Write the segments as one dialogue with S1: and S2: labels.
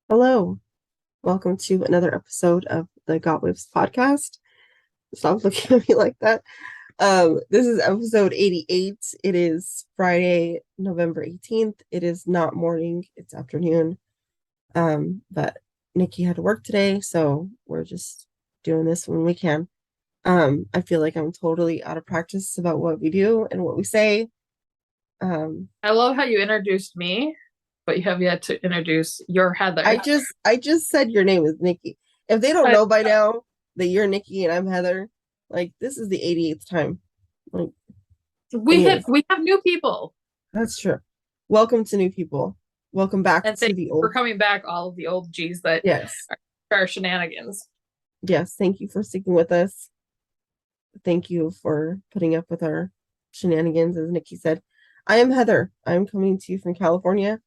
S1: Hello, welcome to another episode of the Got Waves podcast. Stop looking at me like that. This is episode 88. It is Friday, November 18th. It is not morning, it's afternoon. But Nicci had to work today, so we're just doing this when we can. I feel like I'm totally out of practice about what we do and what we say.
S2: I love how you introduced me, but you have yet to introduce your
S1: I
S2: Heather.
S1: just said your name is Nicci. If they don't
S2: I,
S1: know by now that you're Nicci and I'm Heather, like this is the 88th time. Like,
S2: we have
S1: anyways,
S2: we have new people,
S1: that's true. Welcome to new people. Welcome back
S2: and
S1: to
S2: thank
S1: the
S2: you for
S1: old.
S2: coming back. All of the old G's that
S1: Yes.
S2: are shenanigans.
S1: Yes. Thank you for sticking with us. Thank you for putting up with our shenanigans, as Nicci said. I am Heather. I'm coming to you from California,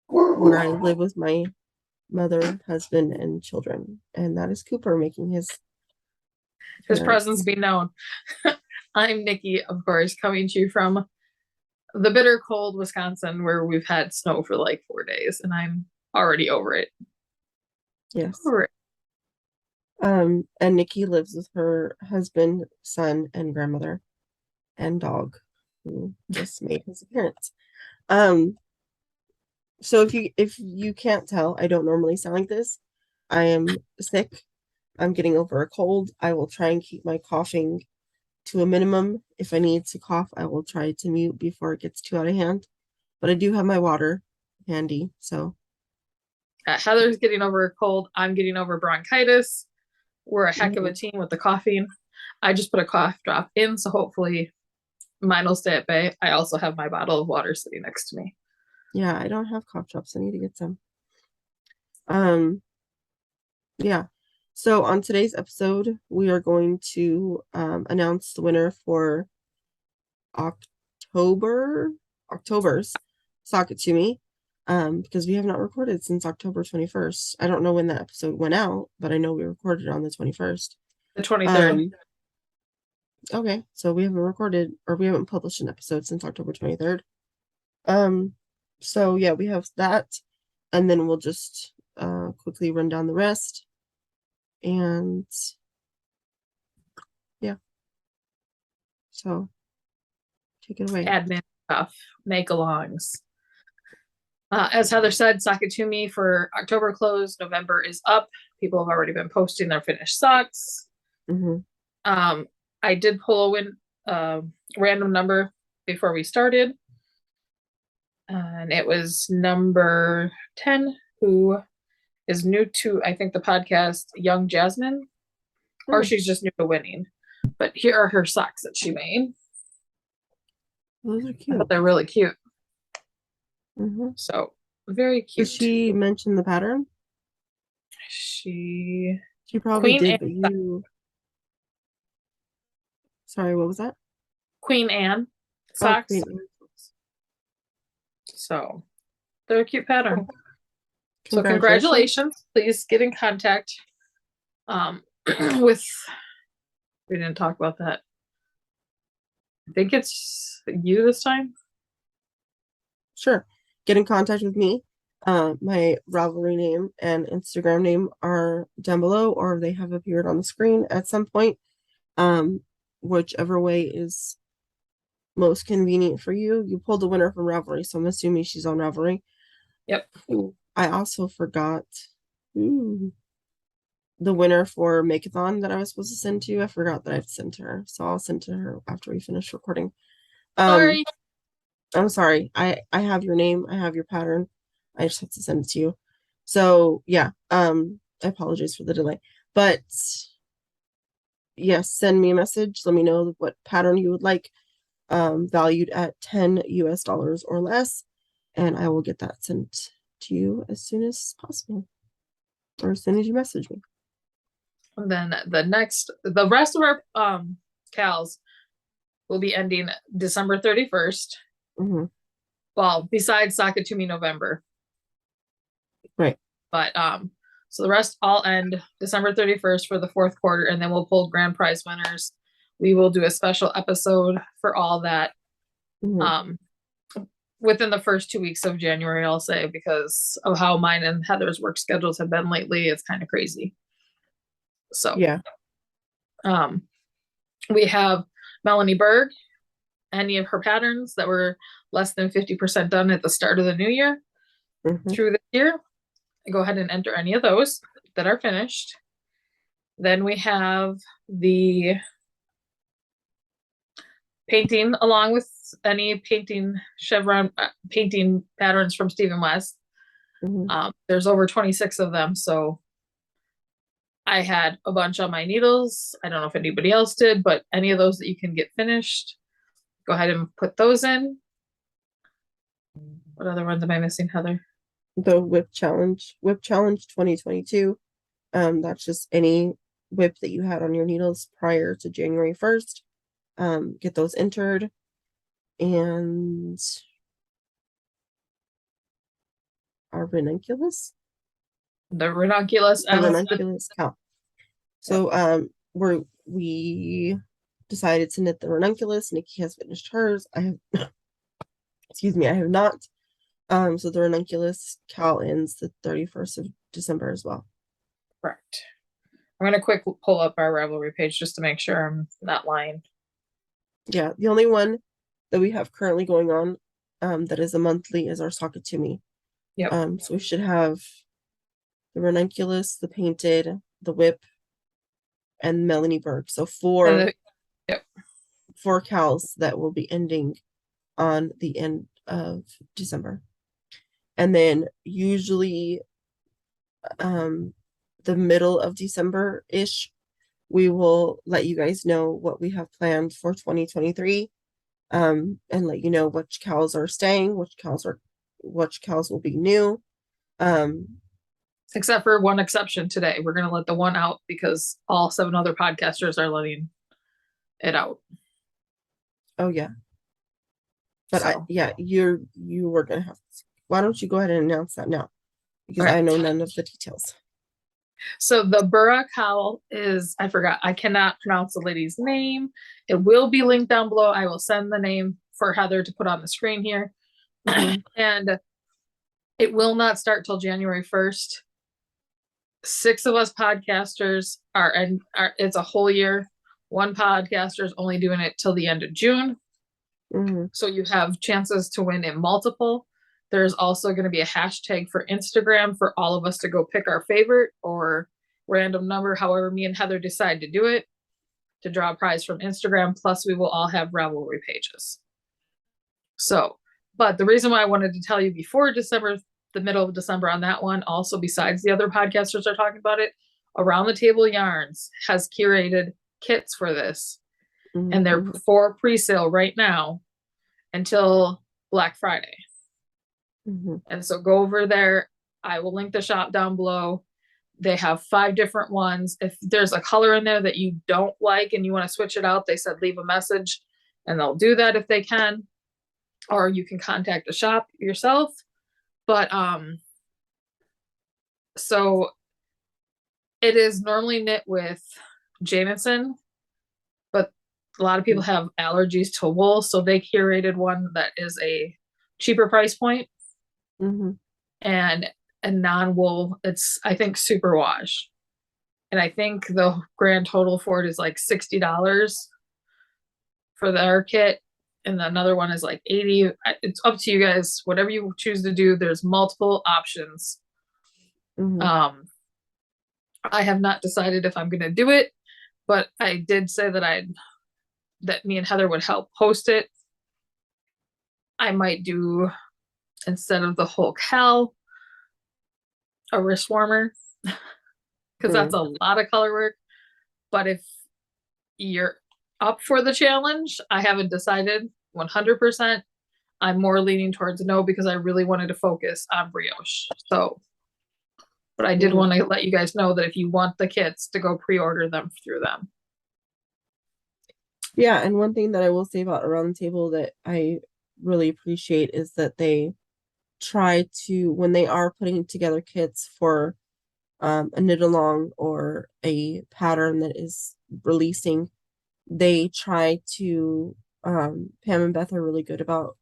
S1: where I live with my mother, husband, and children. And that is Cooper making his
S2: His
S1: appearance.
S2: presence be known. I'm Nicci, of course, coming to you from the bitter cold Wisconsin, where we've had snow for like 4 days, and I'm already over it.
S1: Yes.
S2: Over it.
S1: And Nicci lives with her husband, son, and grandmother and dog, who just made his appearance. Um, so if you can't tell, I don't normally sound like this. I am sick. I'm getting over a cold. I will try and keep my coughing to a minimum. If I need to cough, I will try to mute before it gets too out of hand. But I do have my water handy, so
S2: Heather's getting over a cold. I'm getting over bronchitis. We're a heck of a
S1: mhm.
S2: team with the coughing. I just put a cough drop in, so hopefully mine will stay at bay. I also have my bottle of water sitting next to me.
S1: Yeah, I don't have cough drops. I need to get some. Um, yeah. So on today's episode, we are going to announce the winner for October, October's Sock It To Me, because we have not recorded since October 21st. I don't know when that episode went out, but I know we recorded on the 21st.
S2: The 23rd.
S1: Um, okay, so we haven't recorded or we haven't published an episode since October 23rd. Um, so yeah, we have that, and then we'll just quickly run down the rest. And yeah, so take it away.
S2: Admin stuff, make alongs. As Heather said, Sock It To Me for October closed. November is up. People have already been posting their finished socks.
S1: Hmm.
S2: Um, I did pull a random number before we started, and it was number 10, who is new to, I think, the podcast, Young Jasmine, or
S1: Oh,
S2: she's just new to winning. But here are her socks that she made.
S1: those are
S2: I thought
S1: cute.
S2: they're really cute.
S1: Hmm.
S2: So very
S1: Did
S2: cute.
S1: she mention the pattern?
S2: She
S1: She probably
S2: Queen
S1: did,
S2: Anne
S1: but you. Sorry, what was that?
S2: Queen Anne
S1: Oh,
S2: socks.
S1: Queen.
S2: So they're a cute pattern.
S1: Oh,
S2: So
S1: congratulations.
S2: congratulations. Please get in contact with, we didn't talk about that. I think it's you this time.
S1: Sure. Get in contact with me. My Ravelry name and Instagram name are down below, or they have appeared on the screen at some point. Um, whichever way is most convenient for you. You pulled the winner from Ravelry, so I'm assuming she's on Ravelry.
S2: Yep.
S1: Ooh, I also forgot ooh, the winner for Makeathon that I was supposed to send to you. I forgot that I have to send to her, so I'll send to her after we finish recording. Um,
S2: Sorry.
S1: I'm sorry. I have your name. I have your pattern. I just have to send it to you. So yeah. I apologize for the delay, but yes, send me a message. Let me know what pattern you would like, valued at 10 US dollars or less, and I will get that sent to you as soon as possible, or as soon as you message me.
S2: And then the rest of our KALs will be ending December 31st.
S1: Hmm.
S2: Well, besides Sock It To Me November.
S1: Right.
S2: But so the rest all end December 31st for the fourth quarter, and then we'll pull grand prize winners. We will do a special episode for all that.
S1: Hmm.
S2: Um within the first 2 weeks of January, I'll say, because of how mine and Heather's work schedules have been lately. It's kind of crazy. So
S1: Yeah.
S2: We have Melanie Berg, any of her patterns that were less than 50% done at the start of the new year through the year. Go ahead and enter any of those that are finished. Then we have the painting, along with any painting chevron painting patterns from Stephen West. There's over 26 of them, so I had a bunch on my needles. I don't know if anybody else did, but any of those that you can get finished, go ahead and put those in. What other ones am I missing, Heather?
S1: The whip challenge 2022. That's just any whip that you had on your needles prior to January 1st. Get those entered. And our ranunculus.
S2: The ranunculus.
S1: The ranunculus count. So we decided to knit the ranunculus. Nicci has finished hers. I have excuse me, I have not. So the ranunculus KAL ends the 31st of December as well.
S2: Correct. I'm gonna quick pull up our Ravelry page just to make sure I'm not lying.
S1: Yeah, the only one that we have currently going on that is a monthly is our socket to me.
S2: Yep.
S1: So we should have the ranunculus, the painted, the whip, and Melanie Berg. So four KALs that will be ending on the end of December. And then usually the middle of December-ish, we will let you guys know what we have planned for 2023, and let you know which KALs are staying, which KALs will be new.
S2: Except for one exception today. We're gonna let the one out because all 7 other podcasters are letting it out.
S1: Oh yeah. But so. You were gonna have to. Why don't you go ahead and announce that now? Because I know none of the details.
S2: So the Burra KAL is, I forgot, I cannot pronounce the lady's name. It will be linked down below. I will send the name for Heather to put on the screen here. And it will not start till January 1st. 6 of us podcasters are it's a whole year. One podcaster is only doing it till the end of June. So you have chances to win in multiple. There's also going to be a hashtag for Instagram for all of us to go pick our favorite or random number, however me and Heather decide to do it, to draw a prize from Instagram. Plus we will all have Ravelry pages. So, but the reason why I wanted to tell you before December, the middle of December on that one, also besides the other podcasters are talking about it, Around the Table Yarns has curated kits for this. And they're for pre-sale right now until Black Friday. And so go over there. I will link the shop down below. They have 5 different ones. If there's a color in there that you don't like and you want to switch it out, they said leave a message and they'll do that if they can. Or you can contact the shop yourself. But so it is normally knit with Jamison, but a lot of people have allergies to wool, so they curated one that is a cheaper price point. And a non-wool, it's I think superwash, and I think the grand total for it is like $60 for their kit, and another one is like $80. It's up to you guys, whatever you choose to do. There's multiple options. I have not decided if I'm gonna do it, but I did say that me and Heather would help post it. I might do, instead of the whole KAL, a wrist warmer, because that's a lot of color work. But if you're up for the challenge, I haven't decided 100%. I'm more leaning towards no because I really wanted to focus on brioche. So, but I did want to let you guys know that if you want the kits, to go pre-order them through them.
S1: Yeah, and one thing that I will say about Around the Table that I really appreciate is that they try to, when they are putting together kits for a knit along or a pattern that is releasing, they try to Pam and Beth are really good about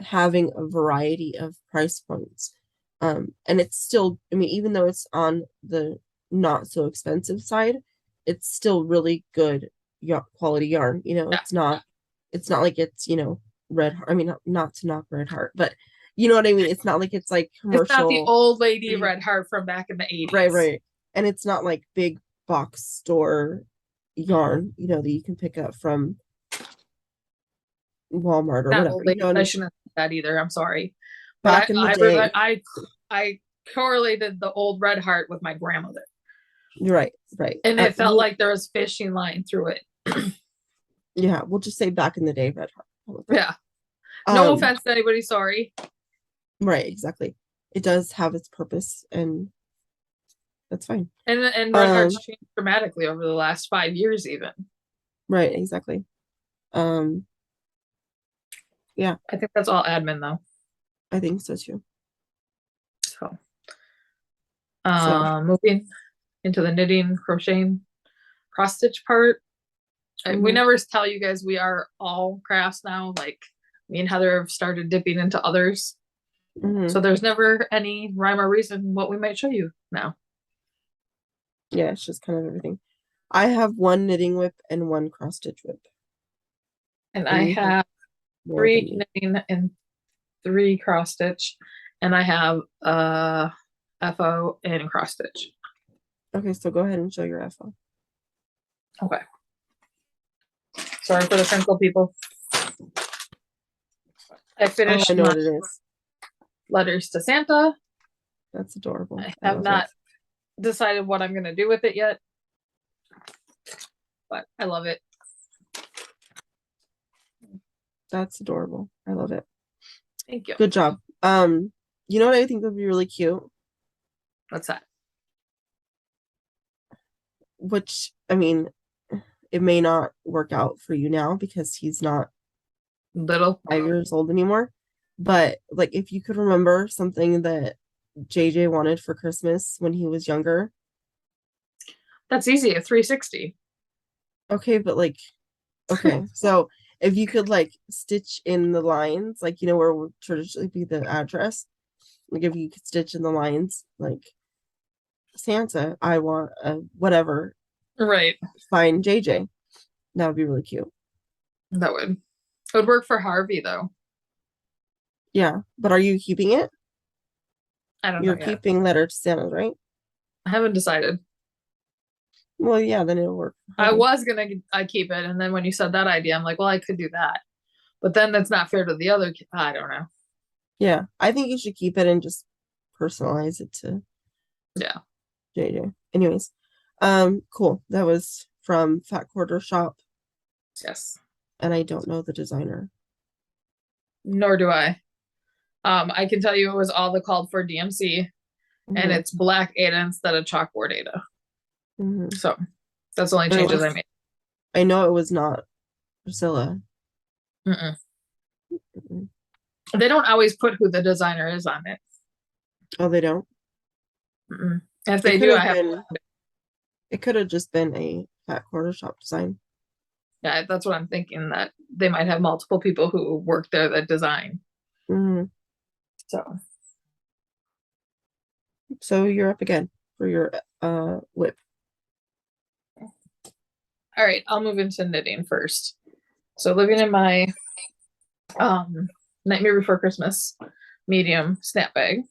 S1: having a variety of price points. And it's still, I mean, even though it's on the not so expensive side, it's still really good quality yarn. You know,
S2: Yeah.
S1: it's not like it's, you know, red heart. I mean, not to knock red heart, but you know what I mean? It's not like it's like
S2: It's not the
S1: commercial.
S2: old lady red heart from back in the 80s.
S1: Right, right. And it's not like big box store yarn, you know, that you can pick up from Walmart or
S2: Not
S1: whatever.
S2: old
S1: You
S2: lady.
S1: know what I
S2: I
S1: mean?
S2: shouldn't have said that either. I'm sorry.
S1: Back
S2: But
S1: in the
S2: I
S1: day,
S2: remember I correlated the old red heart with my grandmother.
S1: right, right.
S2: And it felt like there was fishing line through it.
S1: Yeah, we'll just say back in the day, red heart.
S2: Yeah. No offense to anybody, sorry.
S1: Right, exactly. It does have its purpose, and that's fine.
S2: And red hearts changed dramatically over the last 5 years, even.
S1: Right, exactly. Yeah.
S2: I think that's all admin, though.
S1: I think so too.
S2: So,
S1: So
S2: moving into the knitting, crocheting, cross stitch part. We never tell you guys we are all crafts now. Like me and Heather have started dipping into others. So there's never any rhyme or reason what we might show you now.
S1: Yeah, it's just kind of everything. I have one knitting whip and one cross stitch whip.
S2: And I have 3 knitting and 3 cross stitch. And I have FO and cross stitch.
S1: Okay, so go ahead and show your FO.
S2: Okay. Sorry for the crinkle, people. I finished
S1: I know what it is.
S2: Letters to Santa.
S1: That's adorable.
S2: I have not decided what I'm going to do with it yet, but I love it.
S1: That's adorable. I love it.
S2: Thank you.
S1: Good job. You know what I think would be really cute?
S2: What's that?
S1: Which, I mean, it may not work out for you now because he's not
S2: little
S1: 5 years old anymore. But like, if you could remember something that JJ wanted for Christmas when he was younger.
S2: That's easy, a 360.
S1: Okay, but like, okay. So if you could like stitch in the lines, like, you know, where would traditionally be the address, like if you could stitch in the lines, like Santa, I want a whatever.
S2: Right.
S1: Find JJ. That would be really cute.
S2: That would. It would work for Harvey though.
S1: Yeah, but are you keeping it?
S2: I don't know.
S1: You're keeping Letter to Santa, right?
S2: I haven't decided.
S1: Well, yeah, then it'll work.
S2: I was gonna keep it, and then when you said that idea, I'm like, well, I could do that, but then that's not fair to the other. I don't know.
S1: Yeah, I think you should keep it and just personalize it to JJ. Anyways, cool. That was from Fat Quarter Shop.
S2: Yes.
S1: And I don't know the designer.
S2: Nor do I. I can tell you it was all the called for DMC, and it's black Ada instead of chalkboard Ada. So that's the only changes I made.
S1: I know it was not Priscilla.
S2: They don't always put who the designer is on it.
S1: Oh, they don't?
S2: If they do,
S1: it could have just been a Fat Quarter Shop design.
S2: Yeah, that's what I'm thinking, that they might have multiple people who work there that design.
S1: So you're up again for your whip.
S2: All right, I'll move into knitting first. So living in my Nightmare Before Christmas medium snap bag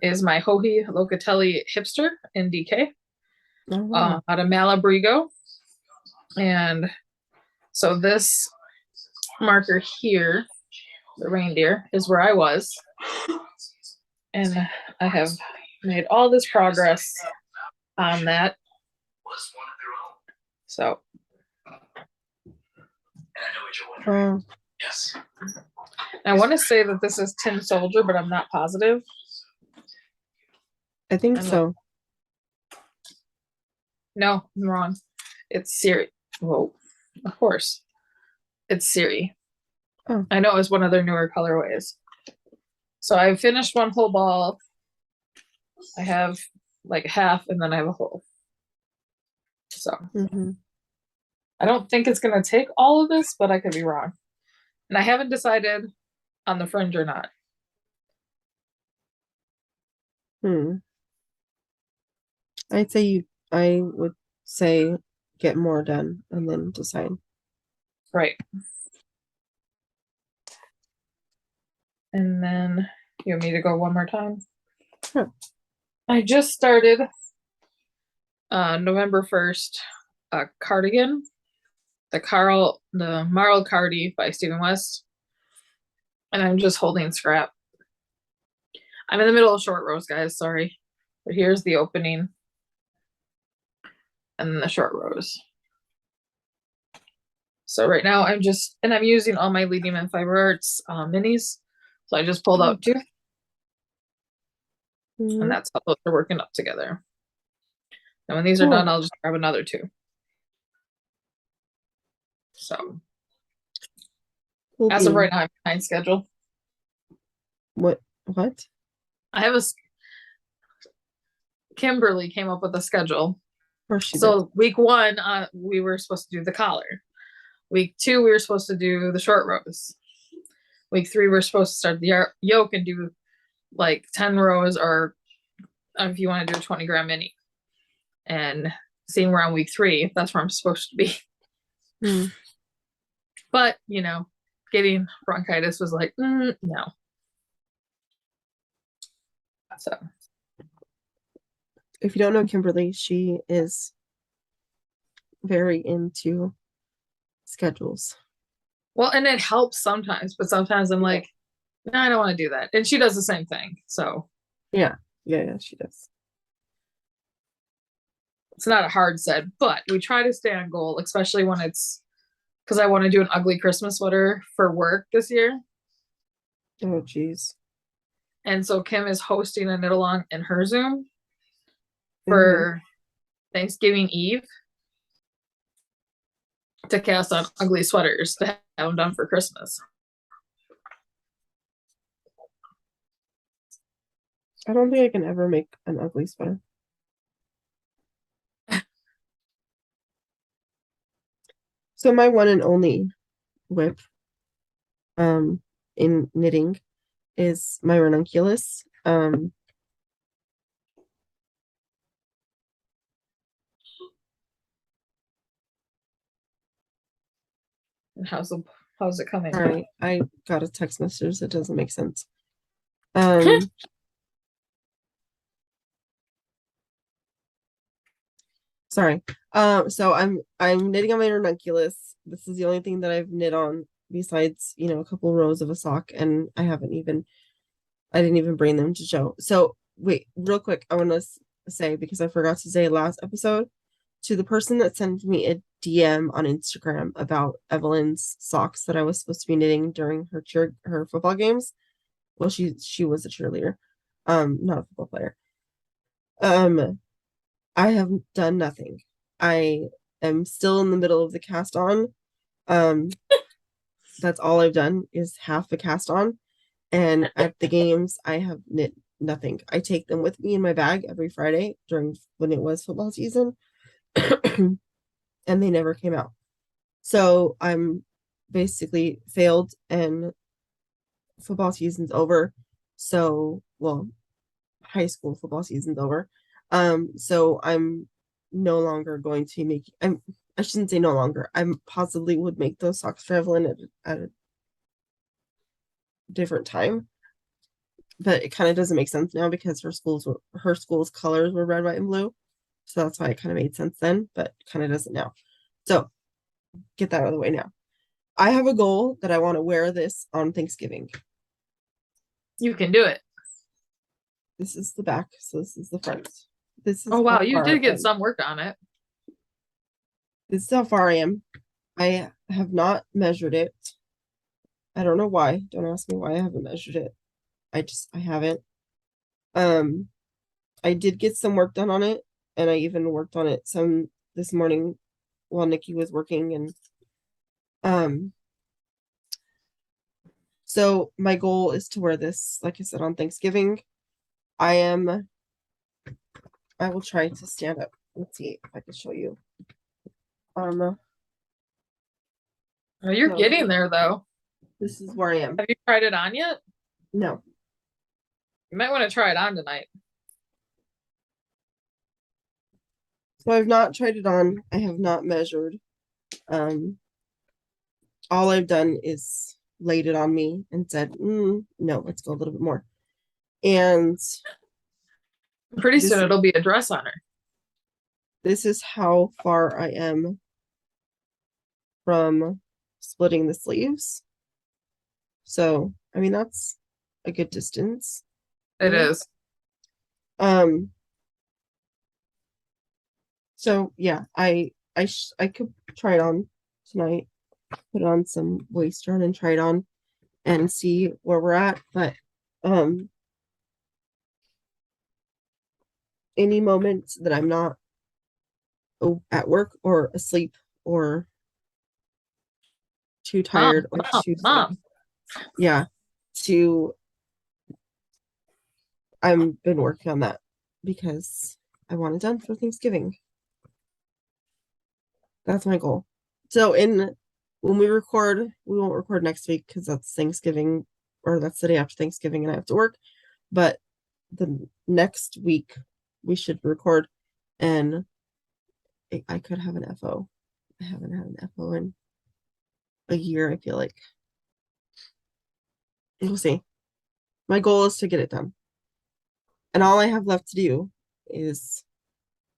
S2: is my Hohi Locatelli Hipster in DK out of Malabrigo. And so this marker here, the reindeer, is where I was. And I have made all this progress on that. So yes. I want to say that this is Tin Soldier, but I'm not positive.
S1: I think so.
S2: No, I'm wrong. It's Siri. Whoa, of course. It's Siri. I know it was one of their newer colorways. So I finished one whole ball. I have like half, and then I have a whole. So I don't think it's going to take all of this, but I could be wrong. And I haven't decided on the fringe or not.
S1: I would say get more done and then decide.
S2: Right. And then you want me to go one more time?
S1: Sure.
S2: I just started November 1st a cardigan, the Marl Cardi by Stephen West. And I'm just holding scrap. I'm in the middle of short rows, guys, sorry. But here's the opening. And then the short rows. So right now I'm using all my Leading Man Fiber Arts minis. So I just pulled out 2. And that's how those are working up together. And when these are done, I'll just grab another 2. So as of right now, I'm behind schedule.
S1: What?
S2: I have Kimberly came up with a schedule.
S1: So
S2: week 1, we were supposed to do the collar. Week 2, we were supposed to do the short rows. Week 3, we're supposed to start the yoke and do like 10 rows, or if you want to do a 20-gram mini. And seeing we're on week 3, that's where I'm supposed to be. But, getting bronchitis was like, no. So
S1: if you don't know Kimberly, she is very into schedules.
S2: Well, and it helps sometimes, but sometimes I'm like, no, I don't want to do that. And she does the same thing. So
S1: yeah, she does.
S2: It's not a hard set, but we try to stay on goal, especially when it's because I want to do an ugly Christmas sweater for work this year.
S1: Oh, geez.
S2: And so Kim is hosting a knit along in her Zoom for Thanksgiving Eve to cast on ugly sweaters to have them done for Christmas.
S1: I don't think I can ever make an ugly sweater. So my one and only whip in knitting is my ranunculus.
S2: And how's it coming?
S1: All right, I got a text message that doesn't make sense. Sorry. So I'm knitting on my ranunculus. This is the only thing that I've knit on besides, a couple rows of a sock, and I didn't even bring them to show. So wait, real quick, I want to say, because I forgot to say last episode, to the person that sent me a DM on Instagram about Evelyn's socks that I was supposed to be knitting during her football games. Well, she was a cheerleader, not a football player. I have done nothing. I am still in the middle of the cast on. That's all I've done is half a cast on. And at the games, I have knit nothing. I take them with me in my bag every Friday when it was football season. And they never came out. So I'm basically failed and football season's over. So, well, high school football season's over. So I'm no longer going to make. I shouldn't say no longer. I possibly would make those socks for Evelyn at a different time, but it kind of doesn't make sense now because her school's colors were red, white, and blue. So that's why it kind of made sense then, but kind of doesn't now. So get that out of the way now. I have a goal that I want to wear this on Thanksgiving.
S2: You can do it.
S1: This is the back, so this is the front.
S2: Oh wow, you did get some work on it.
S1: This is how far I am. I have not measured it. I don't know why. Don't ask me why I haven't measured it. I haven't. I did get some work done on it, and I even worked on it some this morning while Nicci was working, and so my goal is to wear this, like I said, on Thanksgiving. I will try to stand up. Let's see if I can show you.
S2: Oh, you're getting there though.
S1: This is where I am.
S2: Have you tried it on yet?
S1: No.
S2: You might want to try it on tonight.
S1: So I've not tried it on. I have not measured. All I've done is laid it on me and said, no, let's go a little bit more. And
S2: Pretty
S1: this,
S2: soon it'll be a dress on her.
S1: this is how far I am from splitting the sleeves. So, I mean, that's a good distance.
S2: It is.
S1: So yeah, I could try it on tonight, put on some waist yarn and try it on and see where we're at. But any moment that I'm not at work or asleep or too tired or too
S2: Mom.
S1: Yeah, I've been working on that because I want it done for Thanksgiving. That's my goal. So when we record, we won't record next week because that's Thanksgiving, or that's the day after Thanksgiving and I have to work. But the next week we should record, and I could have an FO. I haven't had an FO in a year, I feel like. We'll see. My goal is to get it done. And all I have left to do is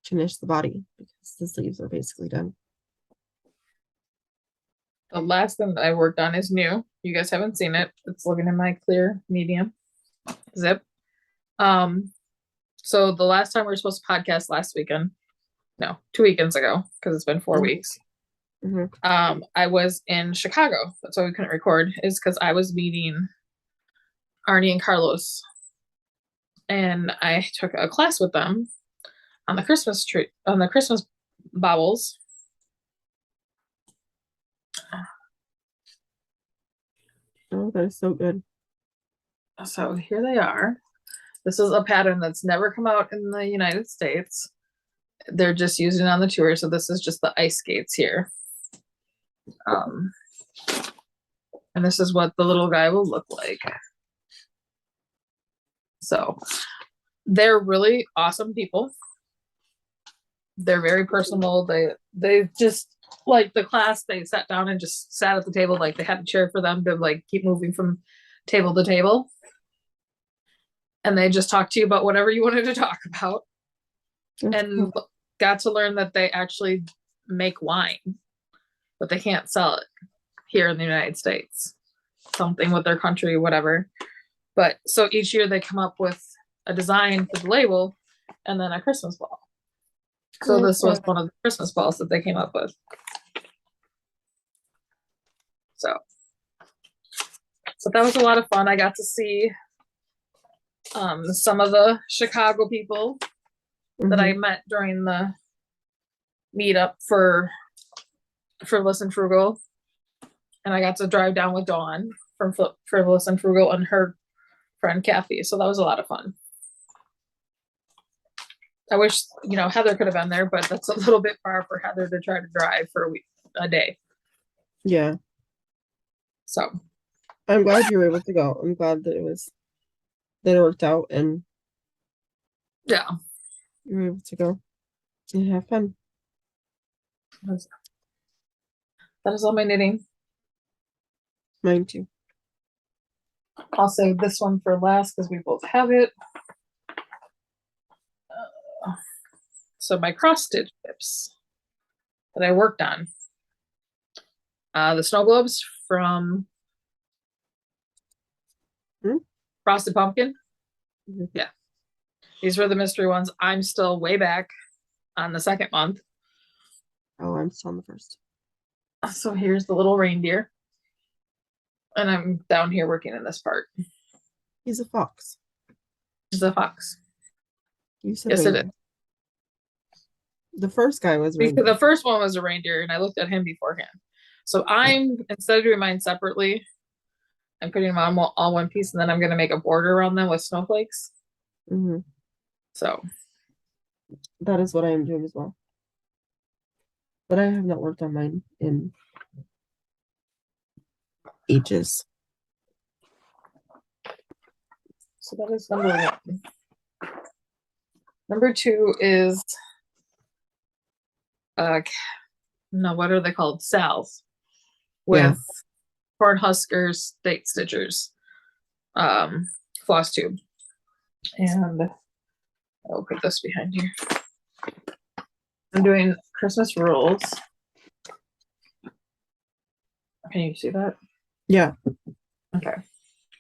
S1: finish the body because the sleeves are basically done.
S2: The last thing that I worked on is new. You guys haven't seen it. It's looking in my clear medium zip. So the last time we were supposed to podcast last weekend, no, 2 weekends ago, because it's been 4 weeks. I was in Chicago. That's why we couldn't record, is because I was meeting Arnie and Carlos. And I took a class with them on the Christmas tree, on the Christmas baubles.
S1: Oh, that is so good.
S2: So here they are. This is a pattern that's never come out in the United States. They're just using it on the tour. So this is just the ice skates here. And this is what the little guy will look like. So they're really awesome people. They're very personable. They just, like the class, they sat down and just sat at the table, like they had a chair for them to like keep moving from table to table. And they just talked to you about whatever you wanted to talk about. That's and cool. Got to learn that they actually make wine, but they can't sell it here in the United States. Something with their country, whatever. But so each year they come up with a design for the label and then a Christmas ball. So this was one of the Christmas balls that they came up with. So that was a lot of fun. I got to see some of the Chicago people that I met during the meetup for Frivolous and Frugal. And I got to drive down with Dawn from Frivolous and Frugal and her friend Kathy. So that was a lot of fun. I wish, Heather could have been there, but that's a little bit far for Heather to try to drive for a day.
S1: Yeah.
S2: So
S1: I'm glad you were able to go. I'm glad that it worked out, and
S2: yeah,
S1: you were able to go and have fun.
S2: That is all my knitting.
S1: Mine too.
S2: I'll save this one for last because we both have it. So my cross stitch tips that I worked on. The snow globes from Frosted Pumpkin. Yeah. These were the mystery ones. I'm still way back on the second month.
S1: Oh, I'm still on the first.
S2: So here's the little reindeer. And I'm down here working in this part.
S1: He's a fox.
S2: He's a fox.
S1: You said
S2: yes,
S1: reindeer.
S2: it is.
S1: The first guy was
S2: reindeer. The first one was a reindeer, and I looked at him beforehand. So I'm, instead of doing mine separately, I'm putting them on all one piece, and then I'm going to make a border around them with snowflakes. So
S1: that is what I am doing as well. But I have not worked on mine in ages.
S2: So that is number 1. Number 2 is no, what are they called? Sal's with corn huskers, steak stitchers, floss tube. And I'll put this behind here. I'm doing Christmas rolls. Can you see that?
S1: Yeah.
S2: Okay.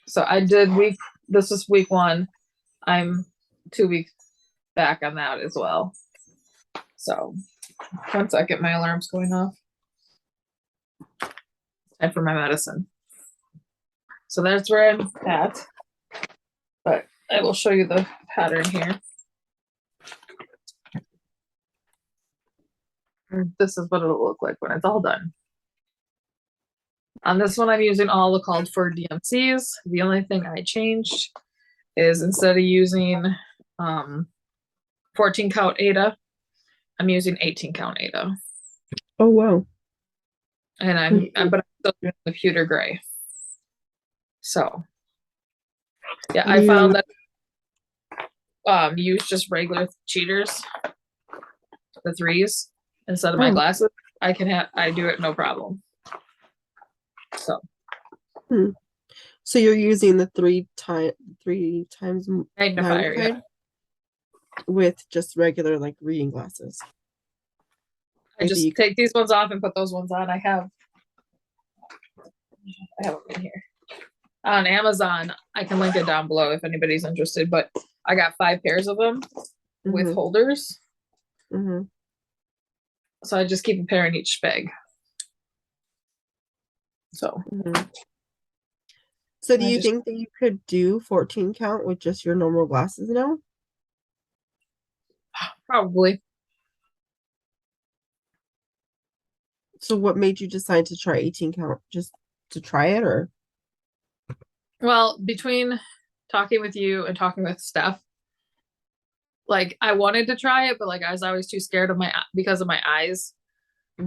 S2: So I did this is week 1. I'm 2 weeks back on that as well. So once I get my alarms going off. Time for my medicine. So that's where I'm at. But I will show you the pattern here. And this is what it'll look like when it's all done. On this one, I'm using all the called for DMCs. The only thing I changed is instead of using 14 count Ada, I'm using 18 count Ada.
S1: Oh wow.
S2: And I'm still doing the pewter gray. So yeah, I found that use just regular cheaters, the 3s, instead of my glasses. I do it no problem. So
S1: so you're using the 3 times
S2: magnifier, yeah,
S1: with just regular like reading glasses.
S2: I just take these ones off and put those ones on. I have them in here on Amazon. I can link it down below if anybody's interested, but I got 5 pairs of them with holders. So I just keep a pair in each bag. So
S1: so do you think that you could do 14 count with just your normal glasses now?
S2: Probably.
S1: So what made you decide to try 18 count? Just to try it, or?
S2: Well, between talking with you and talking with Steph, like I wanted to try it, but like I was always too scared of because of my eyes.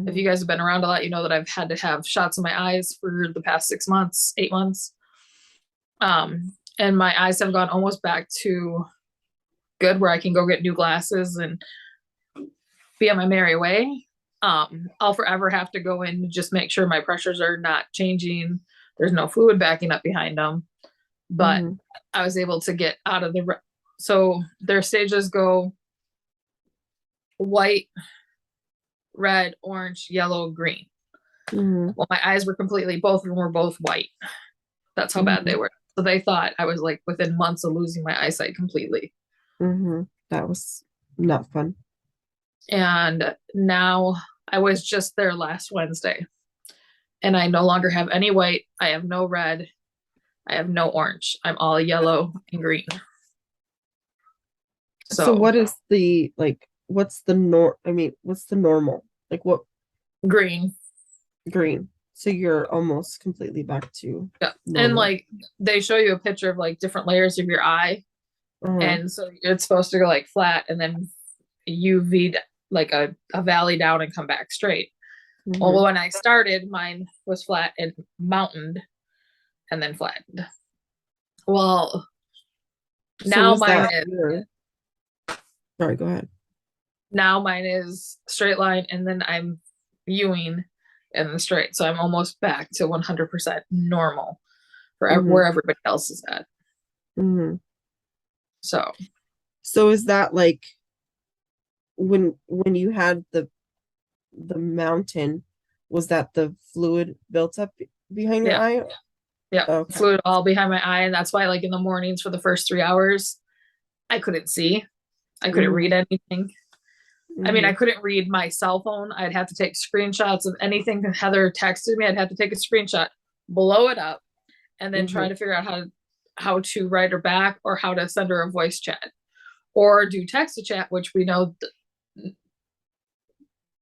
S2: If you guys have been around a lot, you know that I've had to have shots in my eyes for the past 6 months, 8 months. And my eyes have gone almost back to good where I can go get new glasses and be on my merry way. I'll forever have to go in and just make sure my pressures are not changing. There's no fluid backing up behind them. But I was able to get out of so their stages go white, red, orange, yellow, green. Well, my eyes were both of them were both white. That's how bad they were. So they thought I was like within months of losing my eyesight completely.
S1: That was not fun.
S2: And now I was just there last Wednesday and I no longer have any white. I have no red. I have no orange. I'm all yellow and green.
S1: So what is the, like, what's the normal? Like what?
S2: Green.
S1: So you're almost completely back to
S2: normal. And like they show you a picture of like different layers of your eye. And so it's supposed to go like flat and then UV like a valley down and come back straight. Well, when I started, mine was flat and mountained and then flattened. Well, now mine is.
S1: Sorry, go ahead.
S2: Now mine is straight line and then I'm Ewing and then straight. So I'm almost back to 100% normal for where everybody else is at. So
S1: is that like when you had the mountain, was that the fluid built up behind your eye?
S2: Yeah, okay. Fluid all behind my eye, and that's why like in the mornings for the first 3 hours I couldn't see. I couldn't read anything. I mean, I couldn't read my cell phone. I'd have to take screenshots of anything that Heather texted me. I'd have to take a screenshot, blow it up, and then try to figure out how to write her back or how to send her a voice chat or do text to chat, which we know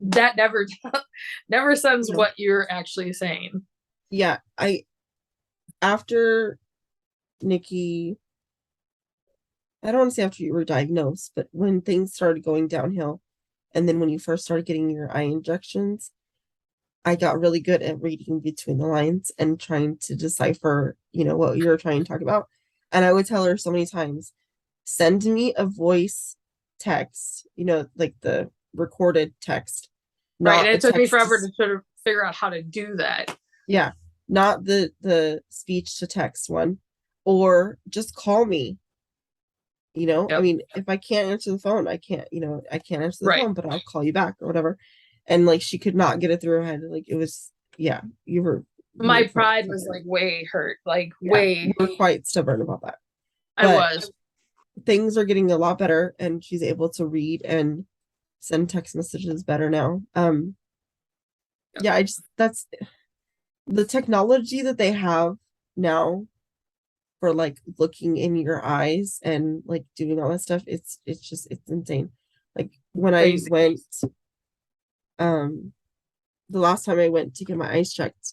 S2: that never sends what you're actually saying.
S1: Yeah, after Nicci, I don't want to say after you were diagnosed, but when things started going downhill, and then when you first started getting your eye injections, I got really good at reading between the lines and trying to decipher, what you're trying to talk about. And I would tell her so many times, send me a voice text, like the recorded text,
S2: Right. And
S1: not a
S2: it took me
S1: text
S2: forever to sort of figure out how to do that.
S1: yeah, not the speech to text one, or just call me. I
S2: Yep.
S1: mean, if I can't answer the phone, I can't answer the
S2: Right.
S1: phone, but I'll call you back or whatever. And like she could not get it through her head. Like it was, yeah, you
S2: My
S1: were quite
S2: pride was
S1: stubborn.
S2: like way hurt, like
S1: Yeah, you
S2: way.
S1: were quite stubborn about that.
S2: I
S1: But
S2: was.
S1: things are getting a lot better, and she's able to read and send text messages better now.
S2: Yep.
S1: Yeah, I just that's the technology that they have now for like looking in your eyes and like doing all that stuff. It's insane. Like when I
S2: Crazy.
S1: went, um, the last time I went to get my eyes checked,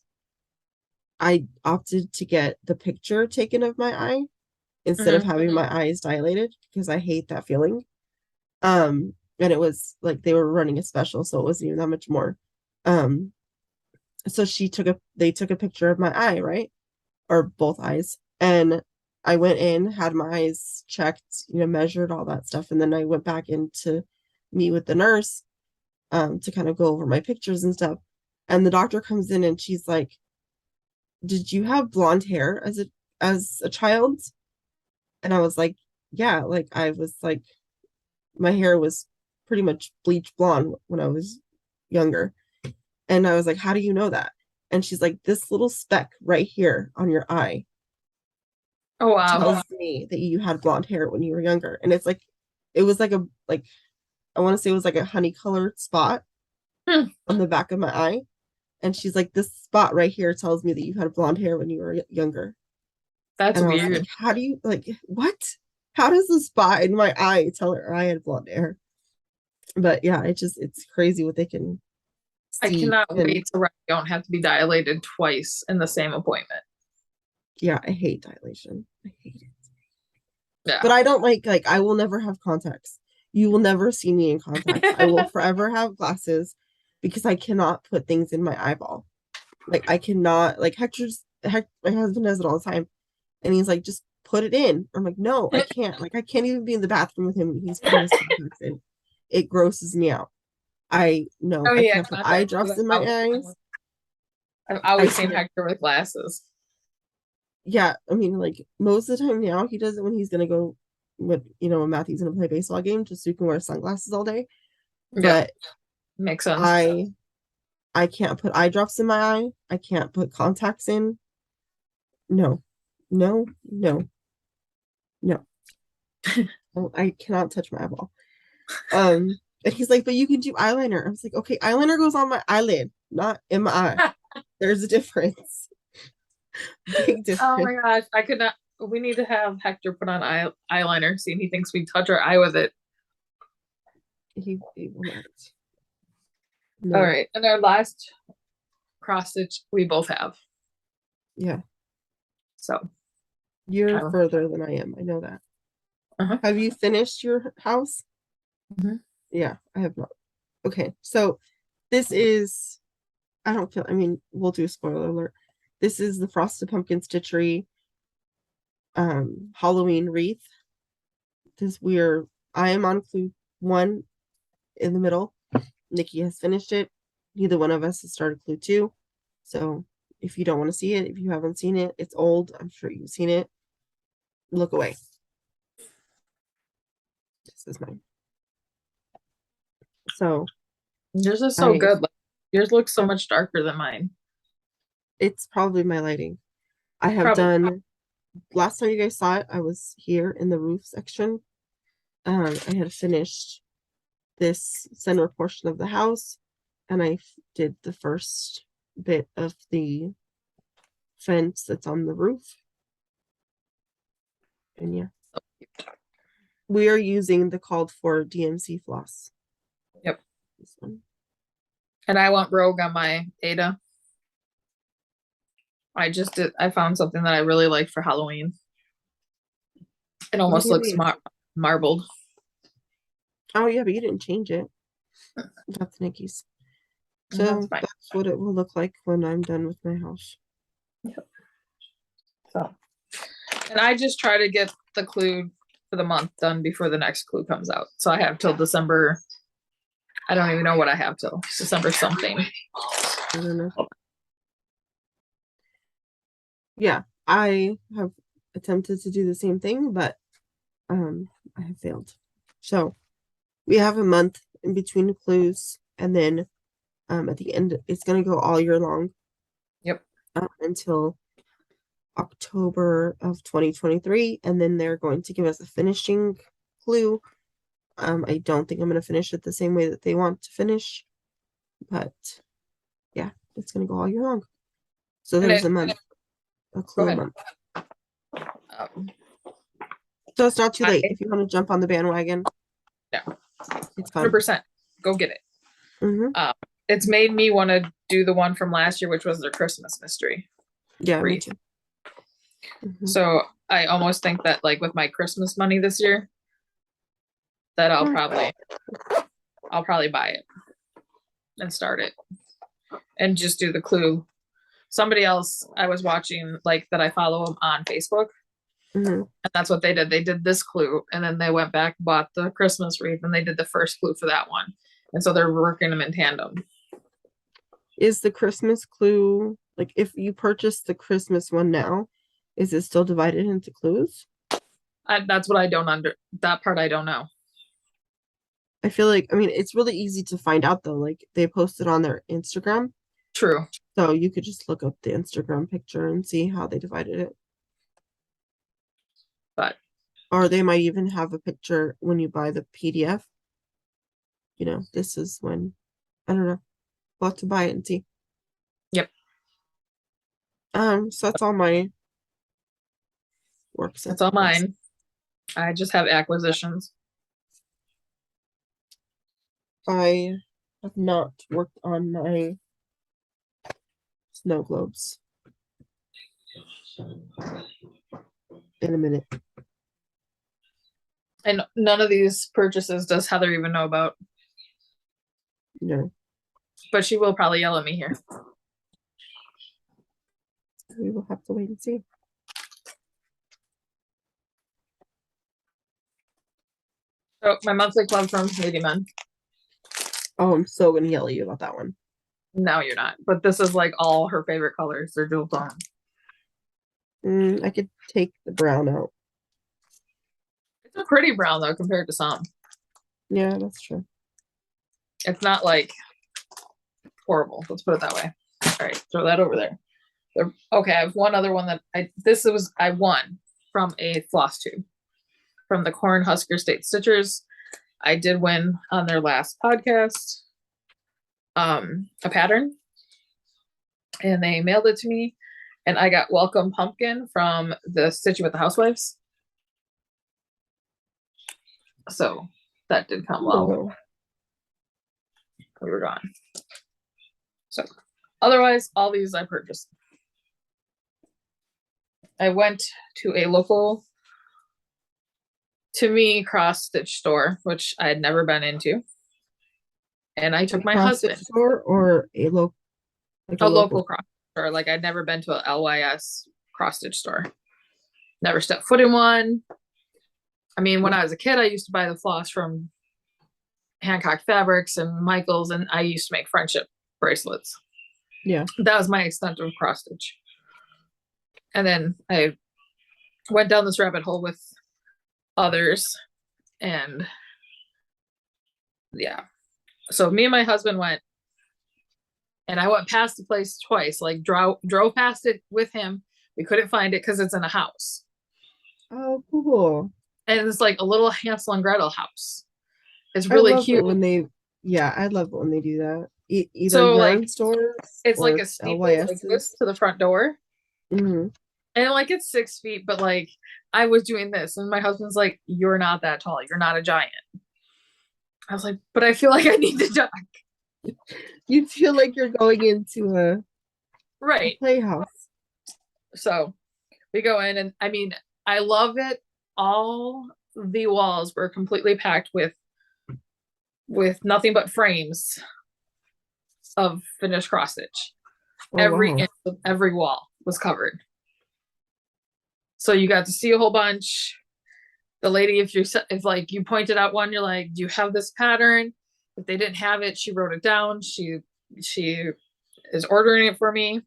S1: I opted to get the picture taken of my eye instead of
S2: Hmm.
S1: having my eyes dilated because I hate that feeling. And it was like they were running a special, so it wasn't even that much more. Um, so they took a picture of my eye, right? Or both eyes. And I went in, had my eyes checked, measured all that stuff. And then I went back in to meet with the nurse, to kind of go over my pictures and stuff. And the doctor comes in and she's like, did you have blonde hair as a child? And I was like, yeah, like I was like, my hair was pretty much bleach blonde when I was younger. And I was like, how do you know that? And she's like, this little speck right here on your eye
S2: Oh wow.
S1: tells me that you had blonde hair when you were younger. And it's like, it was like I want to say it was like a honey colored spot
S2: Hmm.
S1: on the back of my eye. And she's like, this spot right here tells me that you had blonde hair when you were younger.
S2: That's
S1: And I was like,
S2: weird.
S1: how do you like what? How does the spot in my eye tell her I had blonde hair? But yeah, it's crazy what they can
S2: I
S1: see.
S2: cannot
S1: And
S2: wait till I don't have to be dilated twice in the same appointment.
S1: yeah, I hate dilation. I hate it.
S2: Yeah.
S1: But I don't like I will never have contacts. You will never see me in contacts. I will forever have glasses because I cannot put things in my eyeball. Like I cannot like my husband does it all the time. And he's like, just put it in. I'm like, no, I can't. Like I can't even be in the bathroom with him and he's putting his contacts in. It grosses me out. I no,
S2: Oh
S1: I
S2: yeah,
S1: can't put eye
S2: contacts.
S1: drops in my eyes.
S2: I've
S1: I
S2: always seen
S1: can't.
S2: Hector with glasses.
S1: Yeah, I mean, like most of the time now, he does it when he's gonna go with when Matthew's gonna play a baseball game, just so he can wear sunglasses all day.
S2: Yep,
S1: But
S2: makes sense.
S1: I can't put eye drops in my eye. I can't put contacts in. No, no, no, no. Oh, I cannot touch my eyeball. And he's like, but you can do eyeliner. I was like, okay, eyeliner goes on my eyelid, not in my eye. There's a difference. Big
S2: Oh
S1: difference.
S2: my gosh, I could not. We need to have Hector put on eyeliner. See if he thinks we touch our eye with it.
S1: He will not.
S2: All
S1: No.
S2: right, and our last cross stitch we both have.
S1: Yeah.
S2: So,
S1: You're
S2: um,
S1: further than I am. I know that.
S2: uh-huh.
S1: Have you finished your house?
S2: Mhm.
S1: Yeah, I have not. Okay, so this is, I don't feel, I mean, we'll do a spoiler alert. This is the Frosted Pumpkin Stitchery Halloween wreath. I am on clue one in the middle. Nicci has finished it. Neither one of us has started clue two. So if you don't want to see it, if you haven't seen it, it's old. I'm sure you've seen it. Look away. This is mine. So
S2: Yours is so
S1: I
S2: good. Like, yours looks so much darker than mine.
S1: it's probably my lighting. I have
S2: Probably.
S1: done last time you guys saw it, I was here in the roof section. I had finished this center portion of the house, and did the first bit of the fence that's on the roof. And yeah, we are using the called for DMC floss.
S2: Yep.
S1: This one.
S2: And I went rogue on my Ada. I found something that I really like for Halloween. It
S1: What
S2: almost
S1: do you
S2: looks
S1: mean?
S2: marbled.
S1: Oh yeah, but you didn't change it. That's Nicci's.
S2: And that's
S1: So
S2: fine.
S1: that's what it will look like when I'm done with my house.
S2: Yep. So, and I just try to get the clue for the month done before the next clue comes out. So I have till December. I don't even know what I have till December something.
S1: I don't know. Yeah, I have attempted to do the same thing, but I have failed. So we have a month in between the clues, and then at the end, it's going to go all year long.
S2: Yep.
S1: Until October of 2023, and then they're going to give us a finishing clue. I don't think I'm going to finish it the same way that they want to finish, but yeah, it's going to go all year long. So there's a month, a clue a month. So it's not too late if you want to jump on the bandwagon.
S2: No,
S1: it's fun.
S2: 100%. Go get it. It's made me want to do the one from last year, which was their Christmas mystery.
S1: Yeah, me too.
S2: So I almost think that, like, with my Christmas money this year, that I'll probably buy it and start it and just do the clue. Somebody else I was watching, like, that I follow on Facebook, and that's what they did. They did this clue, and then they went back, bought the Christmas wreath, and they did the first clue for that one. And so they're working them in tandem.
S1: Is the Christmas clue, like, if you purchase the Christmas one now, is it still divided into clues?
S2: That's what I don't that part I don't know.
S1: I feel like, I mean, it's really easy to find out though. Like, they post it on their Instagram.
S2: True.
S1: So you could just look up the Instagram picture and see how they divided it. Or they might even have a picture when you buy the PDF. You know, this is when, I don't know. We'll have to buy it and see.
S2: Yep.
S1: So that's all my works.
S2: That's all mine. I just have acquisitions.
S1: I have not worked on my snow globes in a minute.
S2: And none of these purchases does Heather even know about.
S1: No.
S2: But she will probably yell at me here.
S1: We will have to wait and see.
S2: So my monthly club from Lady Men.
S1: Oh, I'm so gonna yell at you about that one.
S2: No, you're not. But this is like all her favorite colors. They're dual tone.
S1: I could take the brown out.
S2: It's a pretty brown though compared to some.
S1: Yeah, that's true.
S2: It's not like horrible. Let's put it that way. All right, throw that over there. Okay, I have one other one that I won from a floss tube from the Cornhusker State Stitchers. I did win on their last podcast a pattern, and they mailed it to me, and I got Welcome Pumpkin from the Stitching with the Housewives. So that did come well. We were gone. So otherwise, all these I purchased. I went to a local, to me, cross stitch store, which I had never been into. And I took my husband.
S1: Store or a local?
S2: Like a local cross store. Like, I'd never been to a LYS cross stitch store. Never stepped foot in one. I mean, when I was a kid, I used to buy the floss from Hancock Fabrics and Michaels, and I used to make friendship bracelets.
S1: Yeah.
S2: That was my extent of cross stitch. And then I went down this rabbit hole with others, and yeah. So me and my husband went, and I went past the place twice, like drove past it with him. We couldn't find it because it's in a house.
S1: Oh, cool.
S2: And it's like a little Hansel and Gretel house. It's really cute.
S1: When they, yeah, I love it when they do that. Either
S2: so
S1: your
S2: like
S1: own stores,
S2: it's like a steeple like this to the front door.
S1: Mm-hmm.
S2: And like it's 6 feet, but like I was doing this, and my husband's like, "You're not that tall. You're not a giant." I was like, "But I feel like I need to duck."
S1: You feel like you're going into a playhouse.
S2: So we go in, and I mean, I love it. All the walls were completely packed with nothing but frames of finished cross stitch.
S1: Oh,
S2: Every
S1: wow.
S2: inch of every wall was covered. So you got to see a whole bunch. The lady, if like you pointed out one, you're like, do you have this pattern? If they didn't have it, she wrote it down. She is ordering it for me.